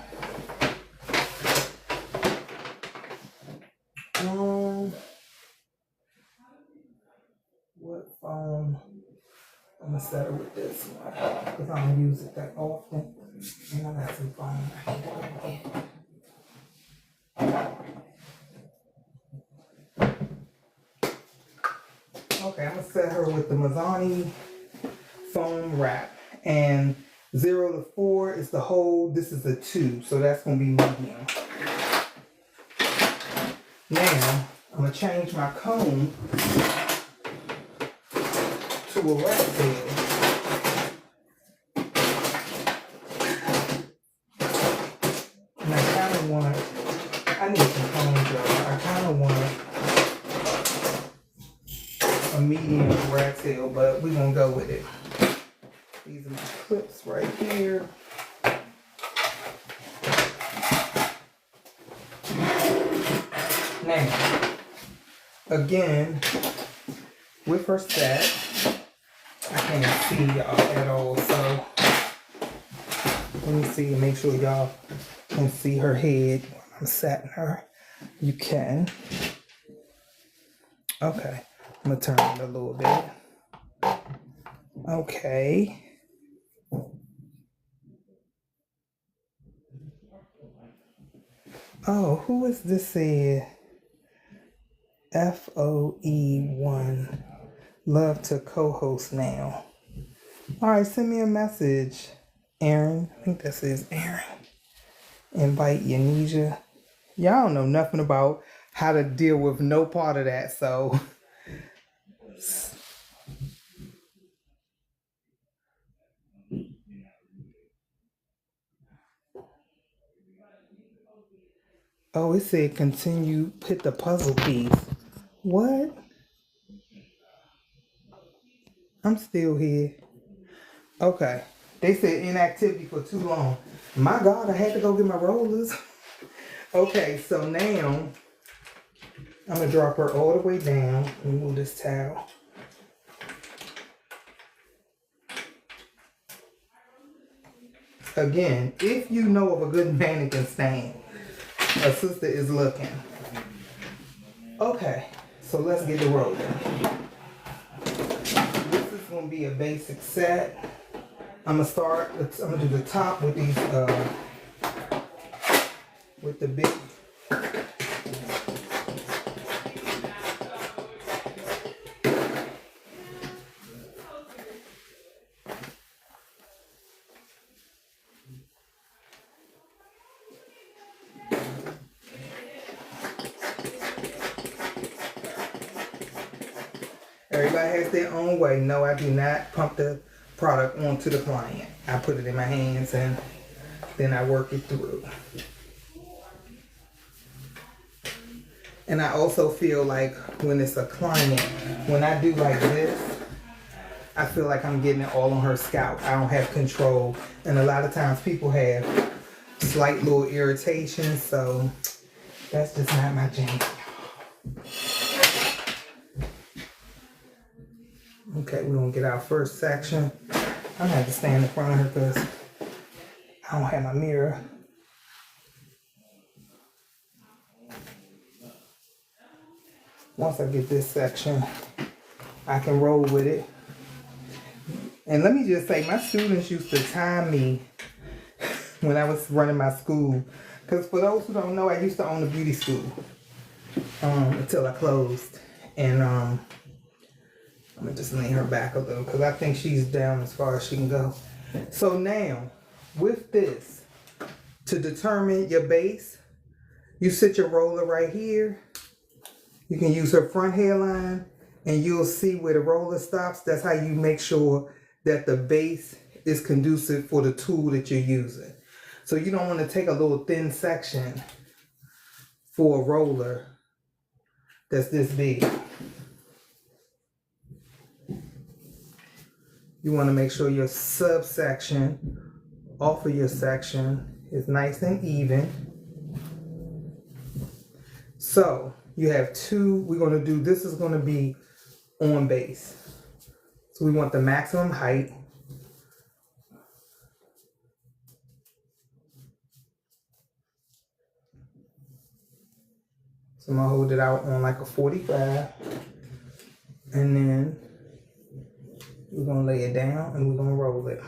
What foam? I'm gonna set her with this one because I don't use it that often. And I got some foam. Okay, I'm gonna set her with the Mazzani foam wrap. And 0 to 4 is the hold. This is a 2, so that's gonna be medium. Now, I'm going to change my comb to a rat tail. And I kind of want, I need some combs, y'all. I kind of want a medium rat tail, but we're going to go with it. These are my clips right here. Now, again, with her set, I can't see y'all at all, so let me see and make sure y'all can see her head when I'm setting her. You can. Okay, I'm gonna turn it a little bit. Okay. Oh, who is this here? FOE1. Love to co-host now. All right, send me a message, Aaron. I think that says Aaron. Invite Yanisha. Y'all don't know nothing about how to deal with no part of that, so. Oh, it said continue, put the puzzle piece. What? I'm still here. Okay. They said inactivity for too long. My God, I had to go get my rollers. Okay, so now I'm going to drop her all the way down. Let me move this towel. Again, if you know of a good mannequin stand, a sister is looking. Okay, so let's get the rolling. This is going to be a basic set. I'm going to do the top with these, with the big. Everybody has their own way. No, I do not pump the product onto the client. I put it in my hands and then I work it through. And I also feel like when it's a client, when I do like this, I feel like I'm getting it all on her scalp. I don't have control. And a lot of times people have slight little irritations, so that's just not my jam. Okay, we're gonna get our first section. I'm gonna have to stand in front of her because I don't have my mirror. Once I get this section, I can roll with it. And let me just say, my students used to time me when I was running my school. Because for those who don't know, I used to own a beauty school until I closed. And I'm gonna just lay her back a little because I think she's down as far as she can go. So now, with this, to determine your base, you sit your roller right here. You can use her front hairline and you'll see where the roller stops. That's how you make sure that the base is conducive for the tool that you're using. So you don't want to take a little thin section for a roller that's this big. You want to make sure your subsection off of your section is nice and even. So you have two, we're going to do, this is going to be on base. So we want the maximum height. So I'm going to hold it out on like a 45. And then we're going to lay it down and we're going to roll it.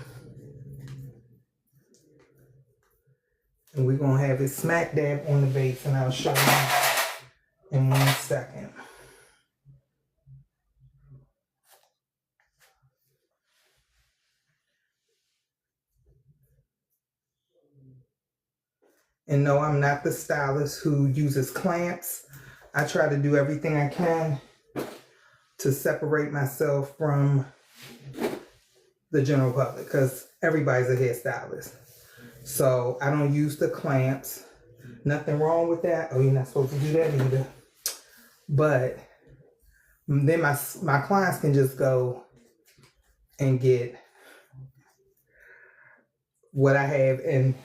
And we're going to have it smack dab on the base, and I'll show you in 1 second. And no, I'm not the stylist who uses clamps. I try to do everything I can to separate myself from the general public because everybody's a hairstylist. So I don't use the clamps. Nothing wrong with that. Oh, you're not supposed to do that either. But then my clients can just go and get what I have and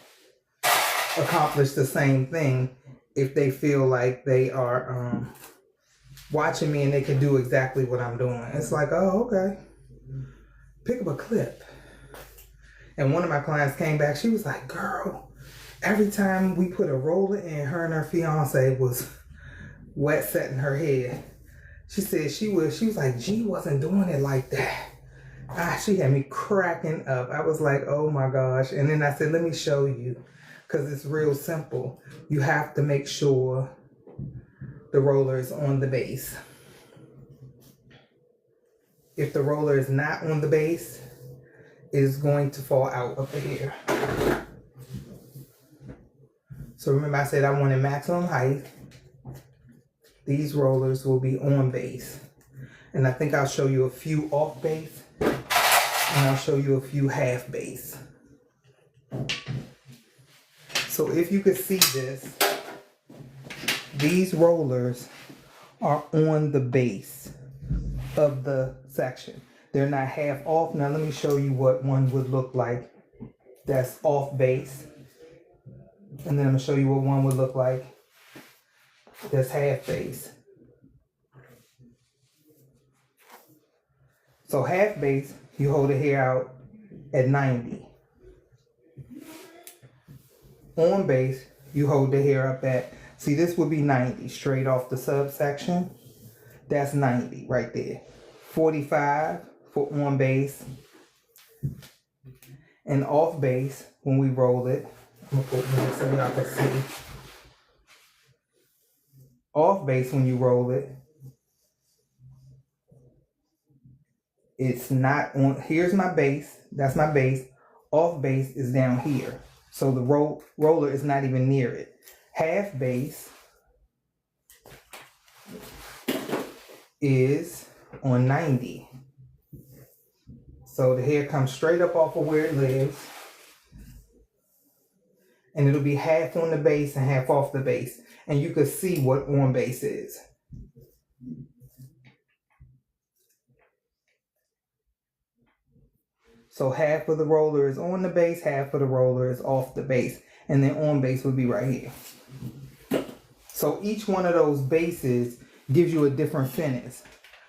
accomplish the same thing if they feel like they are watching me and they can do exactly what I'm doing. It's like, oh, okay. Pick up a clip. And one of my clients came back. She was like, girl, every time we put a roller in, her and her fiance was wet setting her head. She said she was like, G wasn't doing it like that. She had me cracking up. I was like, oh my gosh. And then I said, let me show you. Because it's real simple. You have to make sure the roller is on the base. If the roller is not on the base, it is going to fall out of the hair. So remember I said I wanted maximum height. These rollers will be on base. And I think I'll show you a few off base. And I'll show you a few half base. So if you could see this, these rollers are on the base of the section. They're not half off. Now let me show you what one would look like that's off base. And then I'm gonna show you what one would look like that's half base. So half base, you hold the hair out at 90. On base, you hold the hair up at, see this would be 90 straight off the subsection. That's 90 right there. 45 for on base. And off base, when we roll it, I'm gonna put it so y'all can see. Off base, when you roll it, it's not on, here's my base, that's my base. Off base is down here. So the roller is not even near it. Half base is on 90. So the hair comes straight up off of where it lives. And it'll be half on the base and half off the base. And you can see what on base is. So half of the roller is on the base, half of the roller is off the base. And then on base would be right here. So each one of those bases gives you a different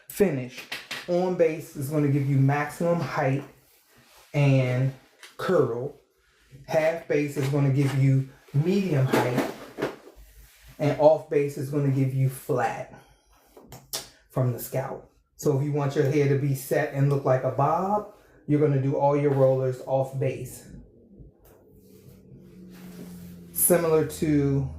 finish. On base is going to give you maximum height and curl. Half base is going to give you medium height. And off base is going to give you flat from the scalp. So if you want your hair to be set and look like a bob, you're going to do all your rollers off base. Similar to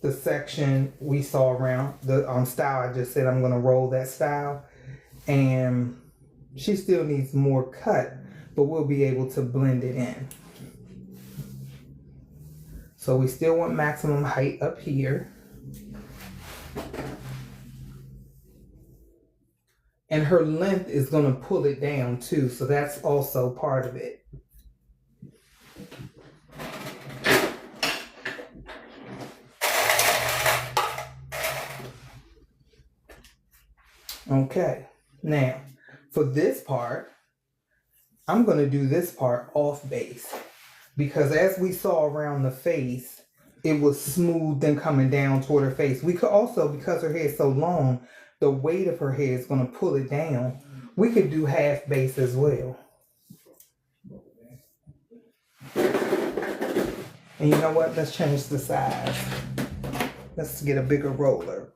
the section we saw around the style. I just said I'm going to roll that style. And she still needs more cut, but we'll be able to blend it in. So we still want maximum height up here. And her length is going to pull it down too, so that's also part of it. Okay, now for this part, I'm going to do this part off base because as we saw around the face, it was smooth and coming down toward her face. We could also, because her hair is so long, the weight of her hair is going to pull it down. We could do half base as well. And you know what? Let's change the size. Let's get a bigger roller.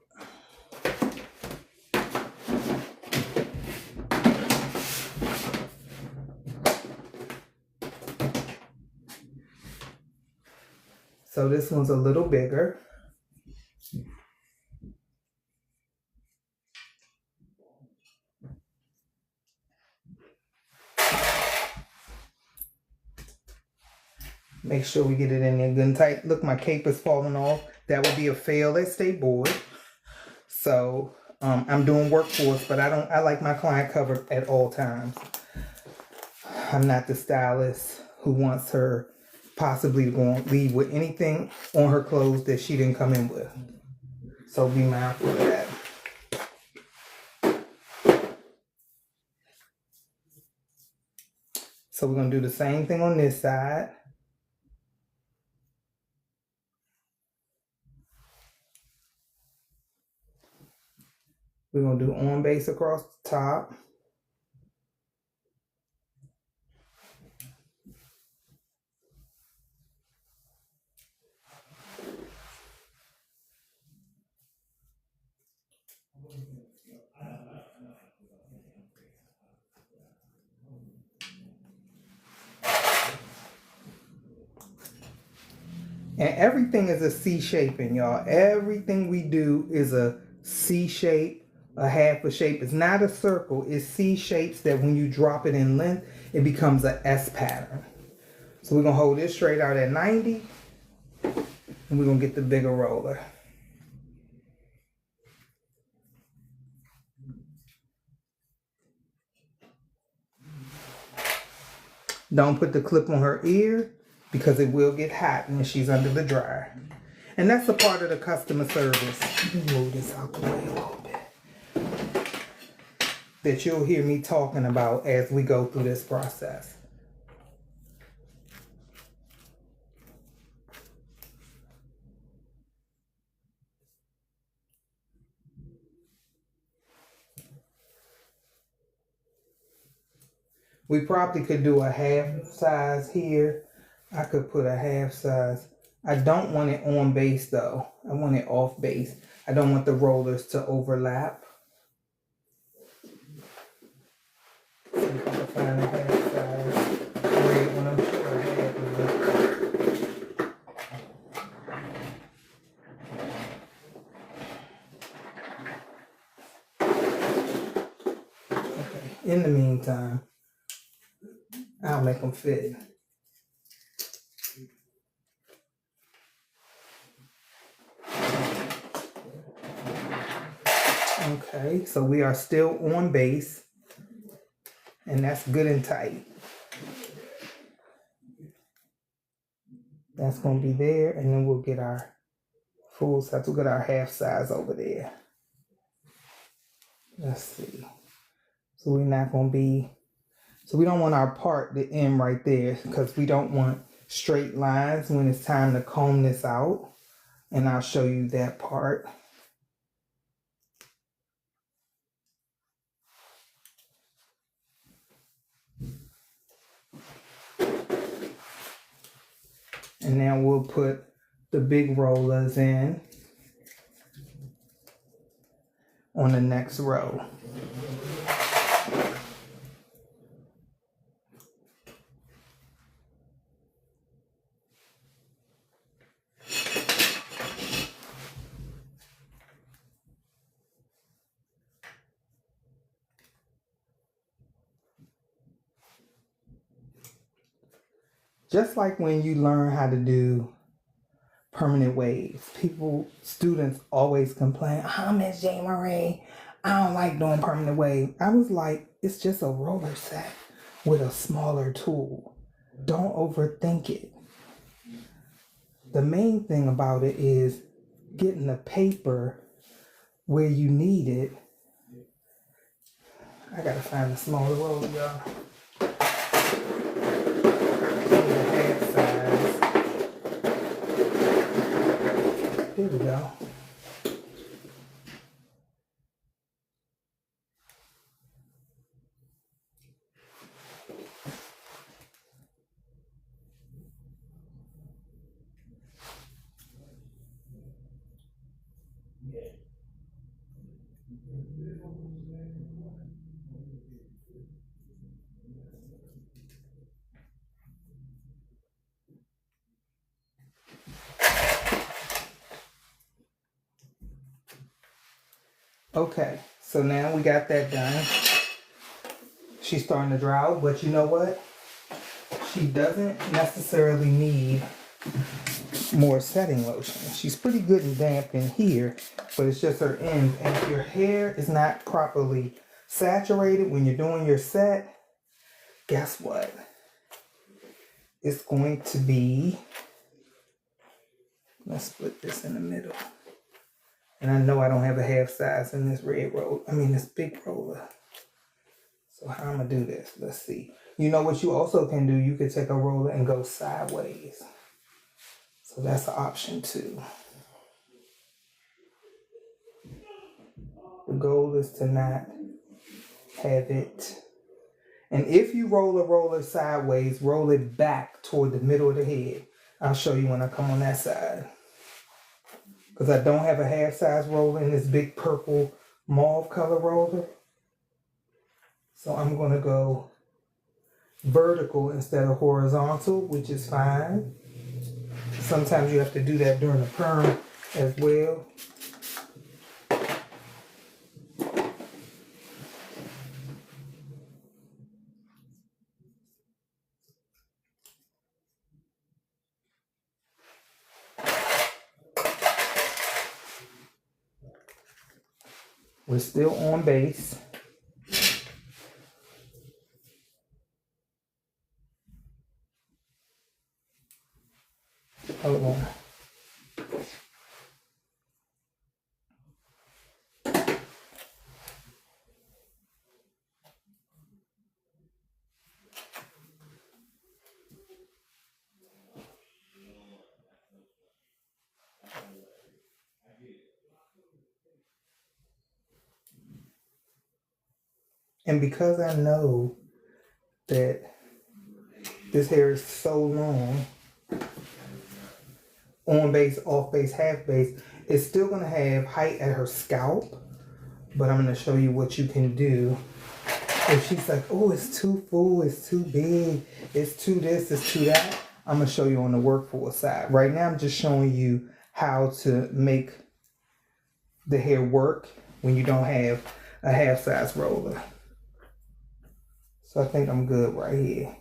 So this one's a little bigger. Make sure we get it in there good and tight. Look, my cape is falling off. that would be a fail at Stateboard. So I'm doing workforce, but I like my client covered at all times. I'm not the stylist who wants her possibly to go and leave with anything on her clothes that she didn't come in with. So be mindful of that. So we're going to do the same thing on this side. We're going to do on base across the top. And everything is a C shaping, y'all. Everything we do is a C shape, a half a shape. It's not a circle. It's C shapes that when you drop it in length, it becomes a S pattern. So we're going to hold this straight out at 90. And we're going to get the bigger roller. Don't put the clip on her ear, because it will get hot when she's under the dryer. And that's a part of the customer service. Let me move this out the way a little bit. That you'll hear me talking about as we go through this process. We probably could do a half size here. I could put a half size. I don't want it on base though. I want it off base. I don't want the rollers to overlap. See if I can find a half size. Great when I'm sure I have one. Okay. In the meantime, I'll make them fit. Okay, so we are still on base, and that's good and tight. That's going to be there, and then we'll get our full size. We'll get our half size over there. Let's see. So we're not going to be, so we don't want our part to end right there, because we don't want straight lines when it's time to comb this out. And I'll show you that part. And now we'll put the big rollers in on the next row. Just like when you learn how to do permanent waves, students always complain, Miss J. Marie, I don't like doing permanent wave. I was like, it's just a roller set with a smaller tool. Don't overthink it. The main thing about it is getting the paper where you need it. I gotta find a smaller roller, y'all. Here we go. Okay, so now we got that done. She's starting to dry out, but you know what? She doesn't necessarily need more setting lotion. She's pretty good and damp in here, but it's just her ends. And if your hair is not properly saturated when you're doing your set, guess what? It's going to be, let's split this in the middle. And I know I don't have a half size in this this big roller. So how I'm gonna do this, let's see. You know what you also can do? You could take a roller and go sideways. So that's an option too. The goal is to not have it. And if you roll a roller sideways, roll it back toward the middle of the head. I'll show you when I come on that side. Because I don't have a half size roller in this big purple mauve color roller. So I'm going to go vertical instead of horizontal, which is fine. Sometimes you have to do that during the perm as well. We're still on base. Hold on. And because I know that this hair is so long, on base, off base, half base, it's still going to have height at her scalp. But I'm going to show you what you can do. If she's like, oh, it's too full, it's too big, it's too this, it's too that, I'm going to show you on the workforce side. Right now, I'm just showing you how to make the hair work when you don't have a half size roller. So I think I'm good right here.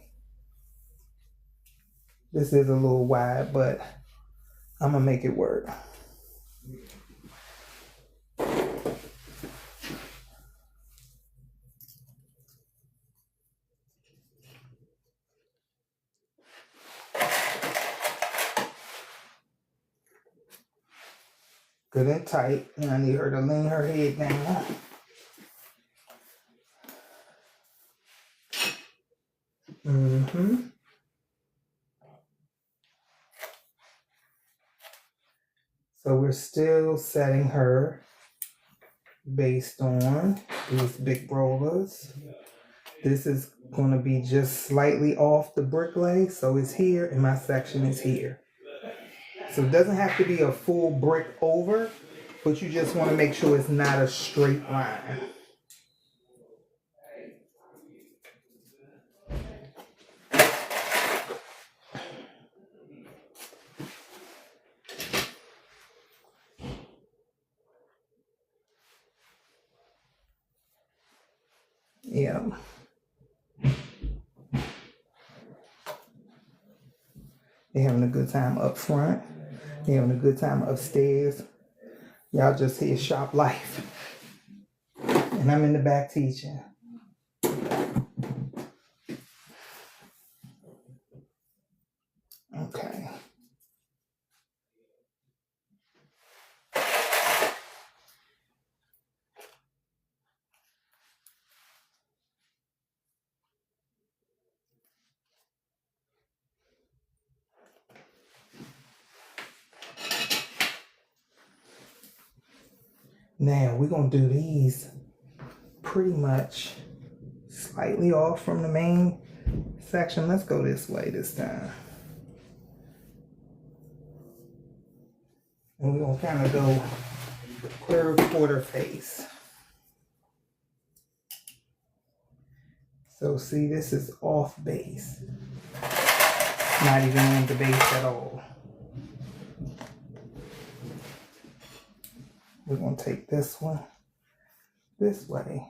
This is a little wide, but I'm gonna make it work. Good and tight, and I need her to lean her head down. So we're still setting her based on these big rollers. This is going to be just slightly off the Bricklay, so it's here and my section is here. So it doesn't have to be a full brick over, but you just want to make sure it's not a straight line. Yeah. They're having a good time up front. They're having a good time upstairs. Y'all just hear shop life. And I'm in the back teaching. Okay. Now we're going to do these pretty much slightly off from the main section. Let's go this way this time. And we're going to kind of go third quarter face. So see, this is off base. Not even on the base at all. We're going to take this one this way.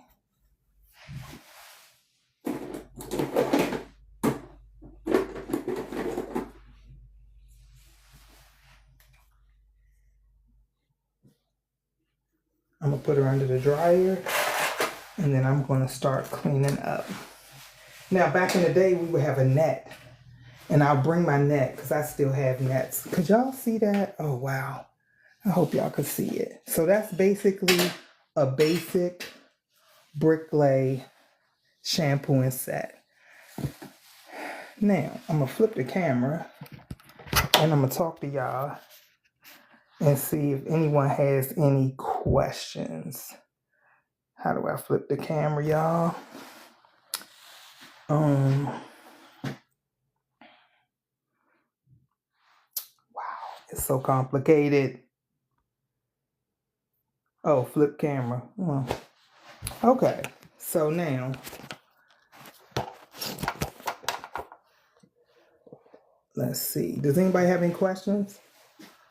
I'm gonna put her under the dryer, and then I'm gonna start cleaning up. Now, back in the day, we would have a net, and I'll bring my net because I still have nets. Could y'all see that? Oh, wow. I hope y'all could see it. So that's basically a basic Bricklay shampooing set. Now, I'm gonna flip the camera, and I'm gonna talk to y'all and see if anyone has any questions. How do I flip the camera, y'all? Wow, it's so complicated. Oh, flip camera. Oh. Okay, so now let's see. Does anybody have any questions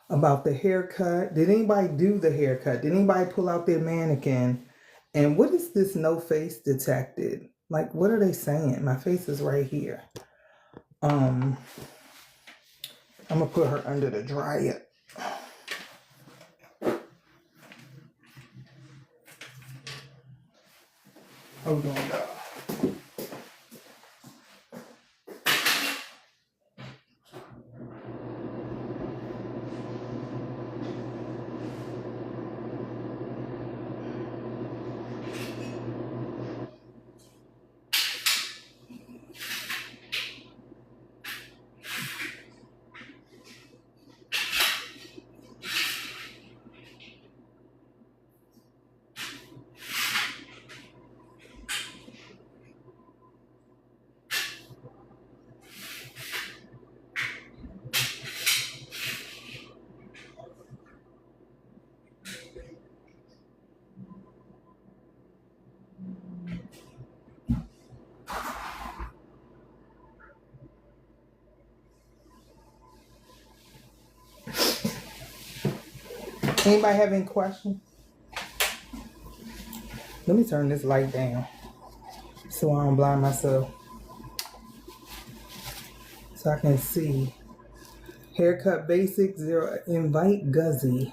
about the haircut? Did anybody do the haircut? Did anybody pull out their mannequin? And what is this no face detected? Like, what are they saying? My face is right here. I'm gonna put her under the dryer. Hold on, y'all. Anybody have any questions? Let me turn this light down so I don't blind myself. So I can see. Haircut Basic 0. Invite Guzzy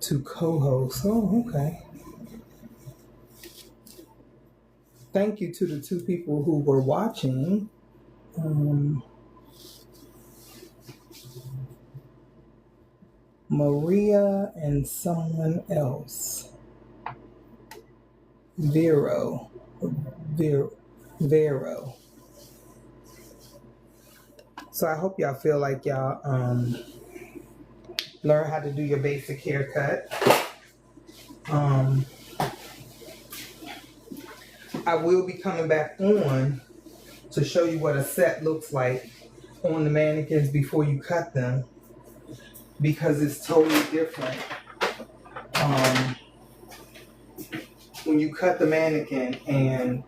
to co-host. Oh, okay. Thank you to the 2 people who were watching. Maria and someone else. Vero. So I hope y'all feel like y'all learn how to do your basic haircut. I will be coming back on to show you what a set looks like on the mannequins before you cut them, because it's totally different. When you cut the mannequin and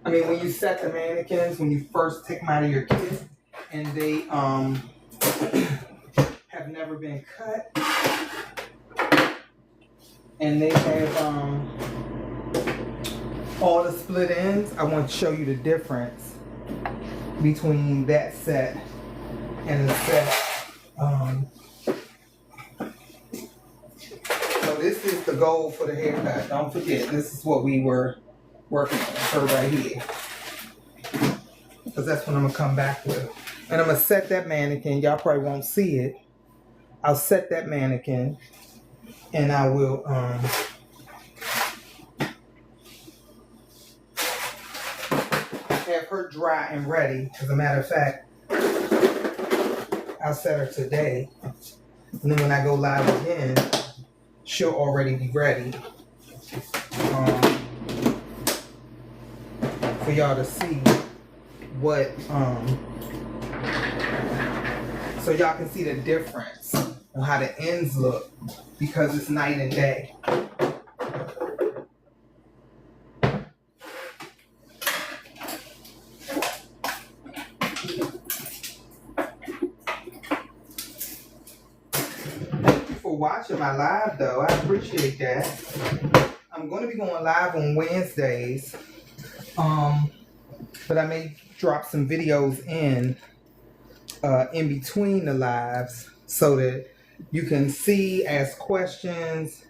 when you set the mannequins, when you first take them out of your kit and they have never been cut and they have all the split ends, I want to show you the difference between that set and the set. So this is the goal for the haircut. Don't forget, this is what we were working on, her right here. Because that's what I'm going to come back with. And I'm going to set that mannequin. Y'all probably won't see it. I'll set that mannequin and I will have her dry and ready. As a matter of fact, I'll set her today. And then when I go live again, she'll already be ready for y'all to see what, so y'all can see the difference on how the ends look, because it's night and day. Watching my live though, I appreciate that. I'm going to be going live on Wednesdays, but I may drop some videos in between the lives so that you can see, ask questions,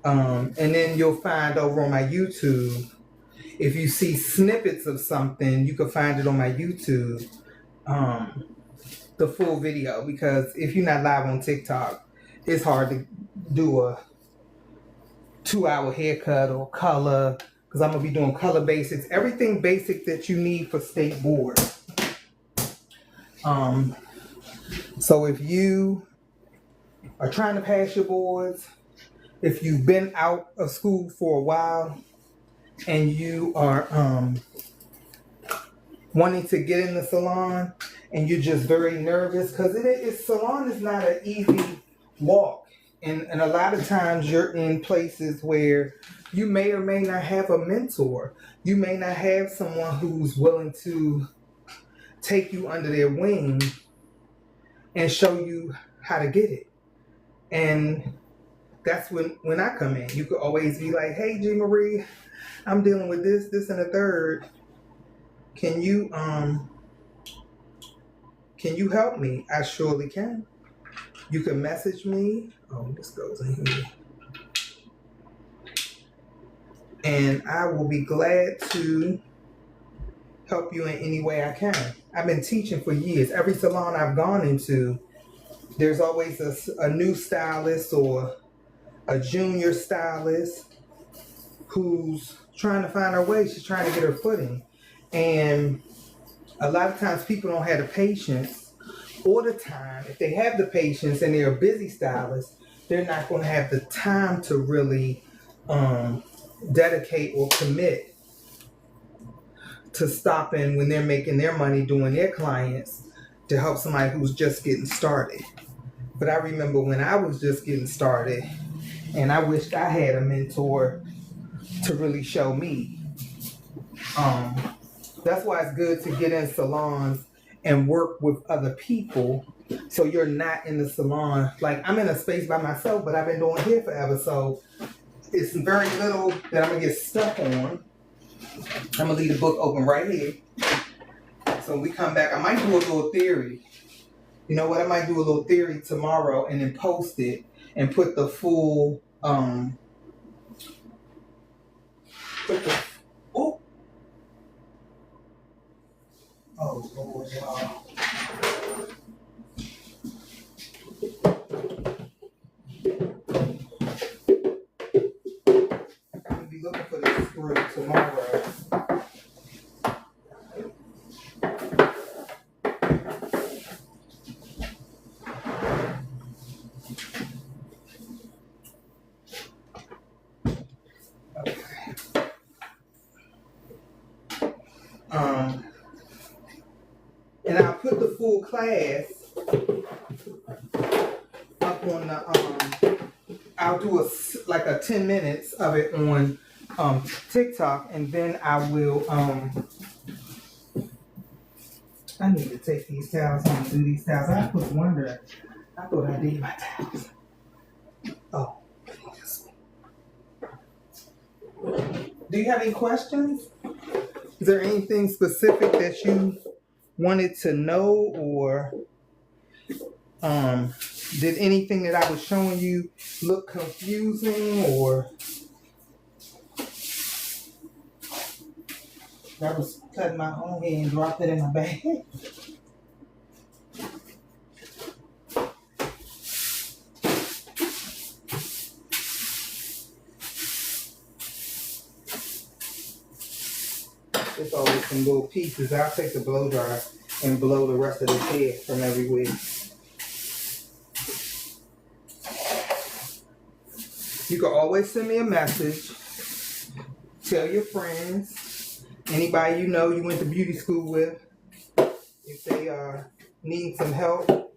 And then you'll find over on my YouTube, if you see snippets of something, you can find it on my YouTube, the full video. Because if you're not live on TikTok, it's hard to do a 2-hour haircut or color, because I'm going to be doing color basics, everything basic that you need for state board. So if you are trying to pass your boards, if you've been out of school for a while and you are wanting to get in the salon and you're just very nervous, because salon is not an easy walk. And a lot of times you're in places where you may or may not have a mentor. You may not have someone who's willing to take you under their wing and show you how to get it. And that's when I come in. You could always be like, hey, G. Marie, I'm dealing with this, and a third. Can you help me? I surely can. You can message me. Oh, this goes in here. And I will be glad to help you in any way I can. I've been teaching for years. Every salon I've gone into, there's always a new stylist or a junior stylist who's trying to find her way. She's trying to get her footing. And a lot of times people don't have the patience or the time. If they have the patience and they're a busy stylist, they're not going to have the time to really dedicate or commit to stopping when they're making their money doing their clients to help somebody who's just getting started. But I remember when I was just getting started and I wished I had a mentor to really show me. That's why it's good to get in salons and work with other people, so you're not in the salon. Like, I'm in a space by myself, but I've been doing hair forever, so it's very little that I'm going to get stuck on. I'm going to leave the book open right here. So when we come back, I might do a little theory. You know what? I might do a little theory tomorrow and then post it and put the full, oh, Lord, y'all. I'm going to be looking for this screw tomorrow. And I'll put the full class up on the, I'll do like a 10 minutes of it on TikTok, and then I will, I need to take these towels home and do these towels. I was wondering, I thought I did my towels. Oh. Do you have any questions? Is there anything specific that you wanted to know, or did anything that I was showing you look confusing, or I was cutting my own hair and dropped it in my bag? It's always some little pieces. I'll take the blow dryer and blow the rest of the hair from everywhere. You can always send me a message. Tell your friends, anybody you know you went to beauty school with, if they need some help.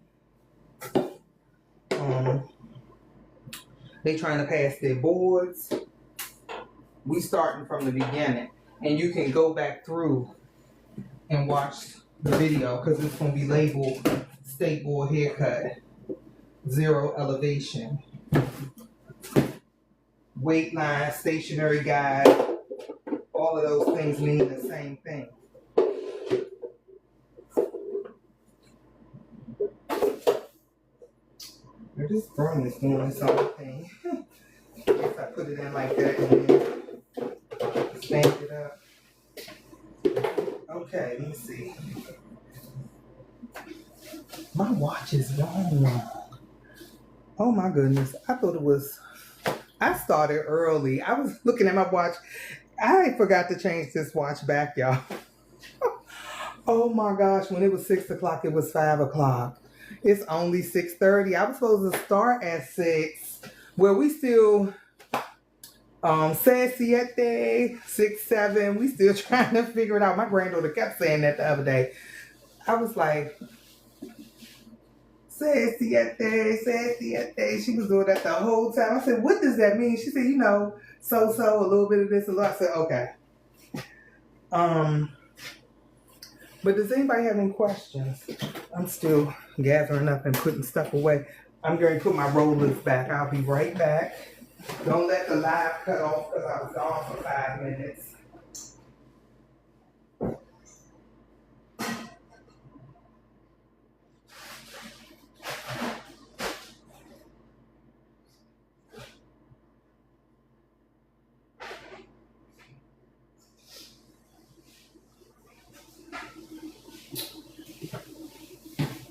They trying to pass their boards. We starting from the beginning. And you can go back through and watch the video, because it's going to be labeled Stateboard Haircut, 0 elevation, weight line, stationary guide. All of those things mean the same thing. This broom is doing its own thing. guess I put it in like that and then stand it up. Okay, let me see. My watch is wrong. Oh my goodness. I thought it was, I started early. I was looking at my watch. I forgot to change this watch back, y'all. Oh my gosh, when it was 6 o'clock, it was 5 o'clock. It's only 6:30. I was supposed to start at 6. Well, we still said siete, 6, 7. We still trying to figure it out. My granddaughter kept saying that the other day. I was like, said siete. She was doing that the whole time. I said, what does that mean? She said, so, a little bit of this, a lot. I said, okay. But does anybody have any questions? I'm still gathering up and putting stuff away. I'm going to put my rollers back. I'll be right back. Don't let the live cut off because I was gone for 5 minutes.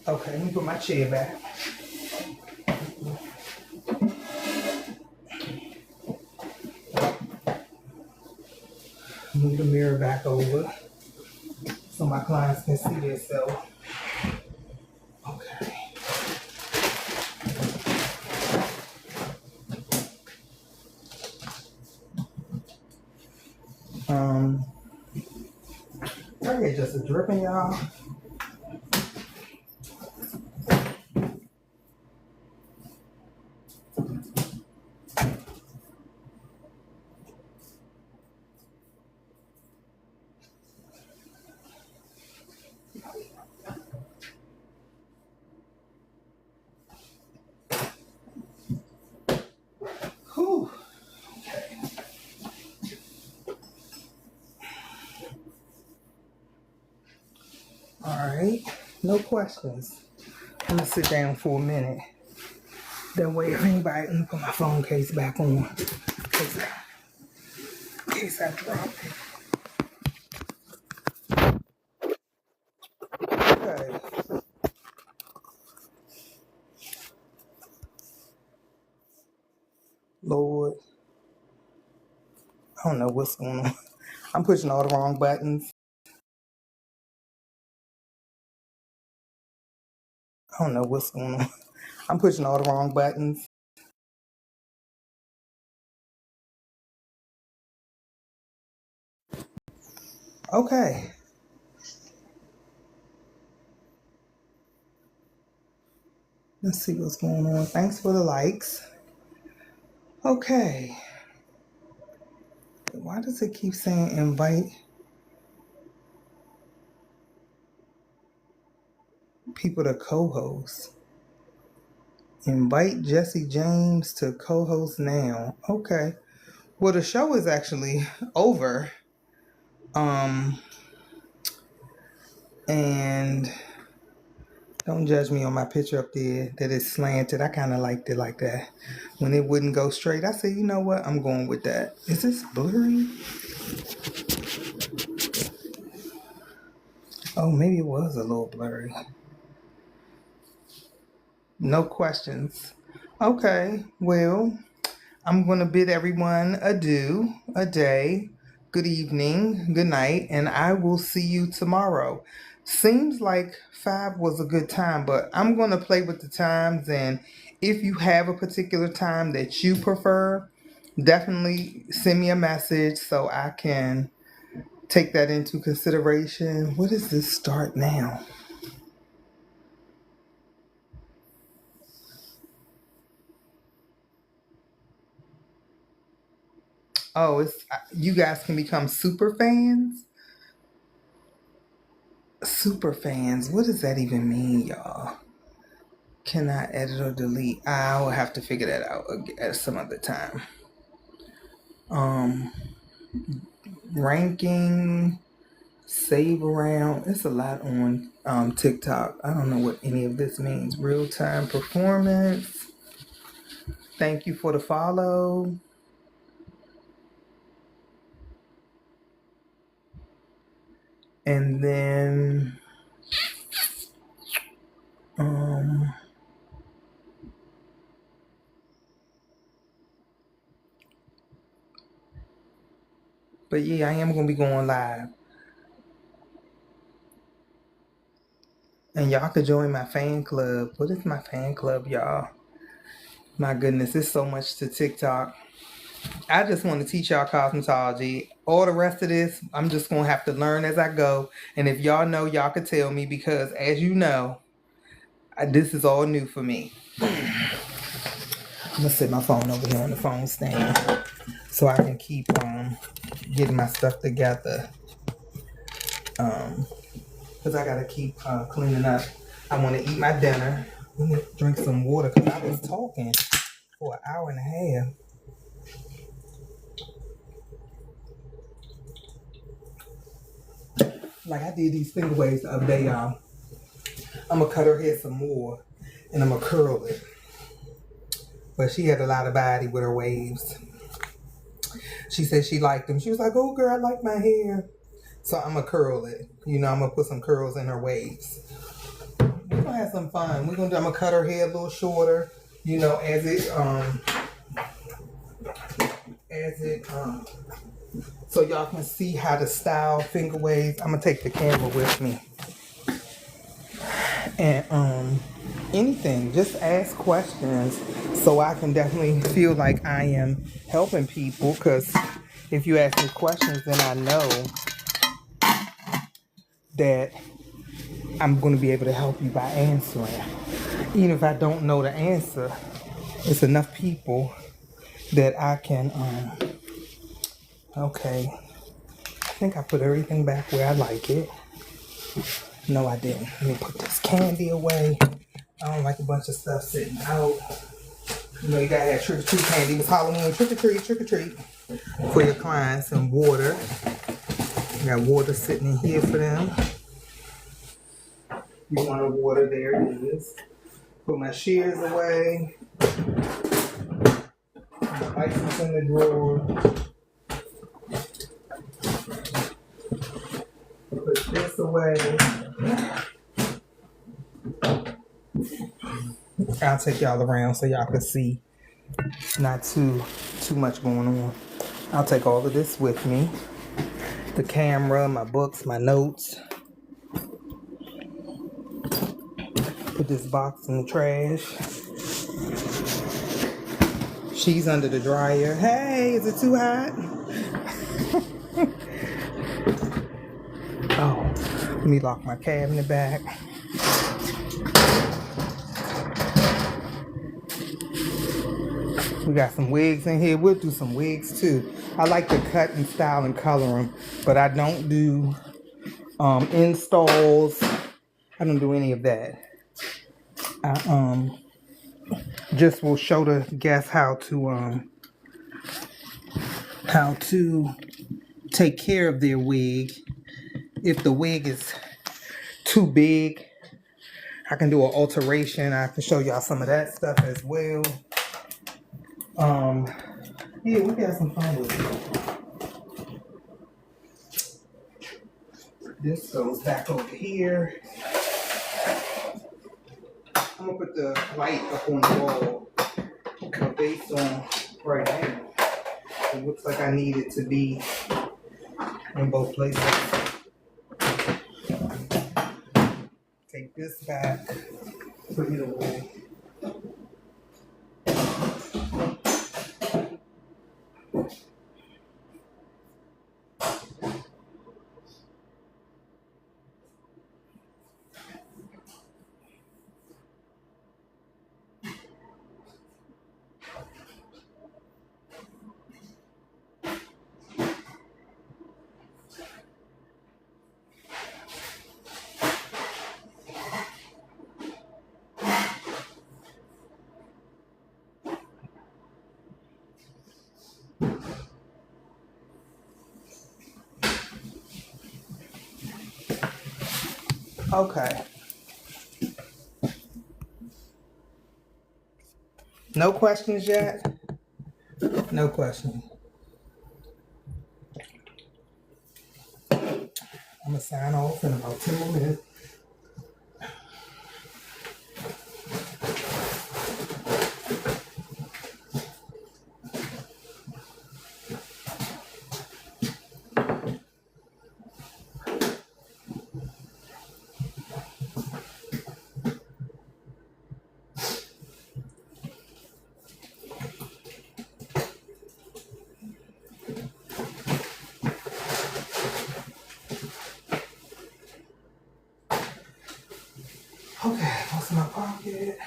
Okay, let me put my chair back. Move the mirror back over so my clients can see themselves. Okay. Okay, just a dripping, y'all. Whew. Okay. All right, no questions. I'm gonna sit down for a minute. That way, if anybody, let me put my phone case back on in case I drop it. Okay. Lord, I don't know what's going on. I'm pushing all the wrong buttons. I don't know what's going on. I'm pushing all the wrong buttons. Okay. Let's see what's going on. Thanks for the likes. Okay. Why does it keep saying invite people to co-host? Invite Jesse James to co-host now. Okay. Well, the show is actually over. And don't judge me on my picture up there that is slanted. I kind of liked it like that. When it wouldn't go straight, I said, you know what? I'm going with that. Is this blurry? Oh, maybe it was a little blurry. No questions. Okay, well, I'm going to bid everyone adieu, a day, good evening, good night, and I will see you tomorrow. Seems like 5 was a good time, but I'm going to play with the times, and if you have a particular time that you prefer, definitely send me a message so I can take that into consideration. What is this start now? Oh, it's you guys can become super fans. Super fans. What does that even mean, y'all? Can I edit or delete? I will have to figure that out at some other time. Um, ranking, save around. It's a lot on TikTok. I don't know what any of this means. Real time performance. Thank you for the follow. And then but yeah, I am gonna be going live. And y'all could join my fan club. What is my fan club, y'all? My goodness, it's so much to TikTok. I just want to teach y'all cosmetology. All the rest of this, I'm just going to have to learn as I go. And if y'all know, y'all could tell me, because as you know, this is all new for me. I'm going to set my phone over here on the phone stand so I can keep getting my stuff together. Because I got to keep cleaning up. I want to eat my dinner. I'm going to drink some water because I was talking for an hour and a half. Like, I did these finger waves the other day, y'all. I'm going to cut her hair some more and I'm going to curl it. But she had a lot of body with her waves. She said she liked them. She was like, oh, girl, I like my hair. So I'm going to curl it. You know, I'm going to put some curls in her waves. We're going to have some fun. I'm going to cut her hair a little shorter. You know, so y'all can see how to style finger waves. I'm going to take the camera with me. And anything, just ask questions so I can definitely feel like I am helping people, because if you ask me questions, then I know that I'm going to be able to help you by answering. Even if I don't know the answer, it's enough people that I can, okay, I think I put everything back where I like it. No, I didn't. Let me put this candy away. I don't like a bunch of stuff sitting out. You know, you gotta have trick-or-treat candy. It's Halloween. Trick-or-treat, trick-or-treat for your clients. And water. You got water sitting in here for them. You want a water, there it is. Put my shears away. My license in the drawer. Put this away. I'll take y'all around so y'all can see. Not too much going on. I'll take all of this with me. The camera, my books, my notes. Put this box in the trash. She's under the dryer. Hey, is it too hot? Oh, let me lock my cabinet back. We got some wigs in here. We'll do some wigs too. I like to cut and style and color them, but I don't do installs. I don't do any of that. I just will show the guests how to take care of their wig. If the wig is too big, I can do an alteration. I can show y'all some of that stuff as well. Yeah, we got some fun with it. This goes back over here. I'm gonna put the light up on the wall. But based on right now, it looks like I need it to be in both places. Take this back, put it away. Okay. No questions yet? No questions. I'm gonna sign off in about 10 more minutes. Okay, what's in my pocket?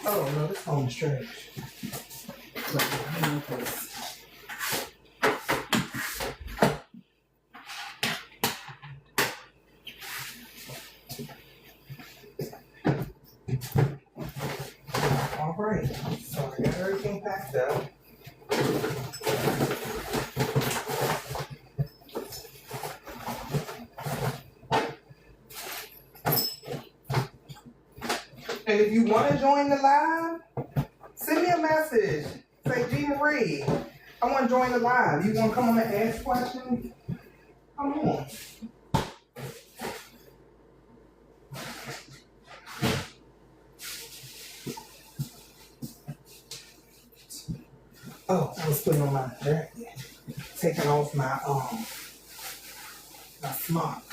Oh no, this phone is trash. All right, so I got everything packed up. And if you want to join the live, send me a message. Say, G Marie, I want to join the live. You want to come on and ask questions? Come on. Oh, I was putting on my jacket. Taking off my smock.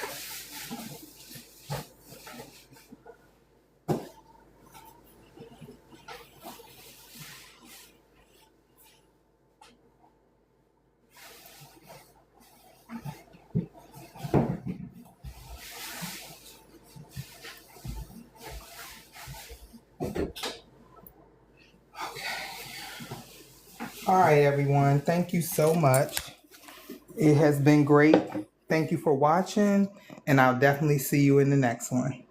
All right, everyone. Thank you so much. It has been great. Thank you for watching, and I'll definitely see you in the next one.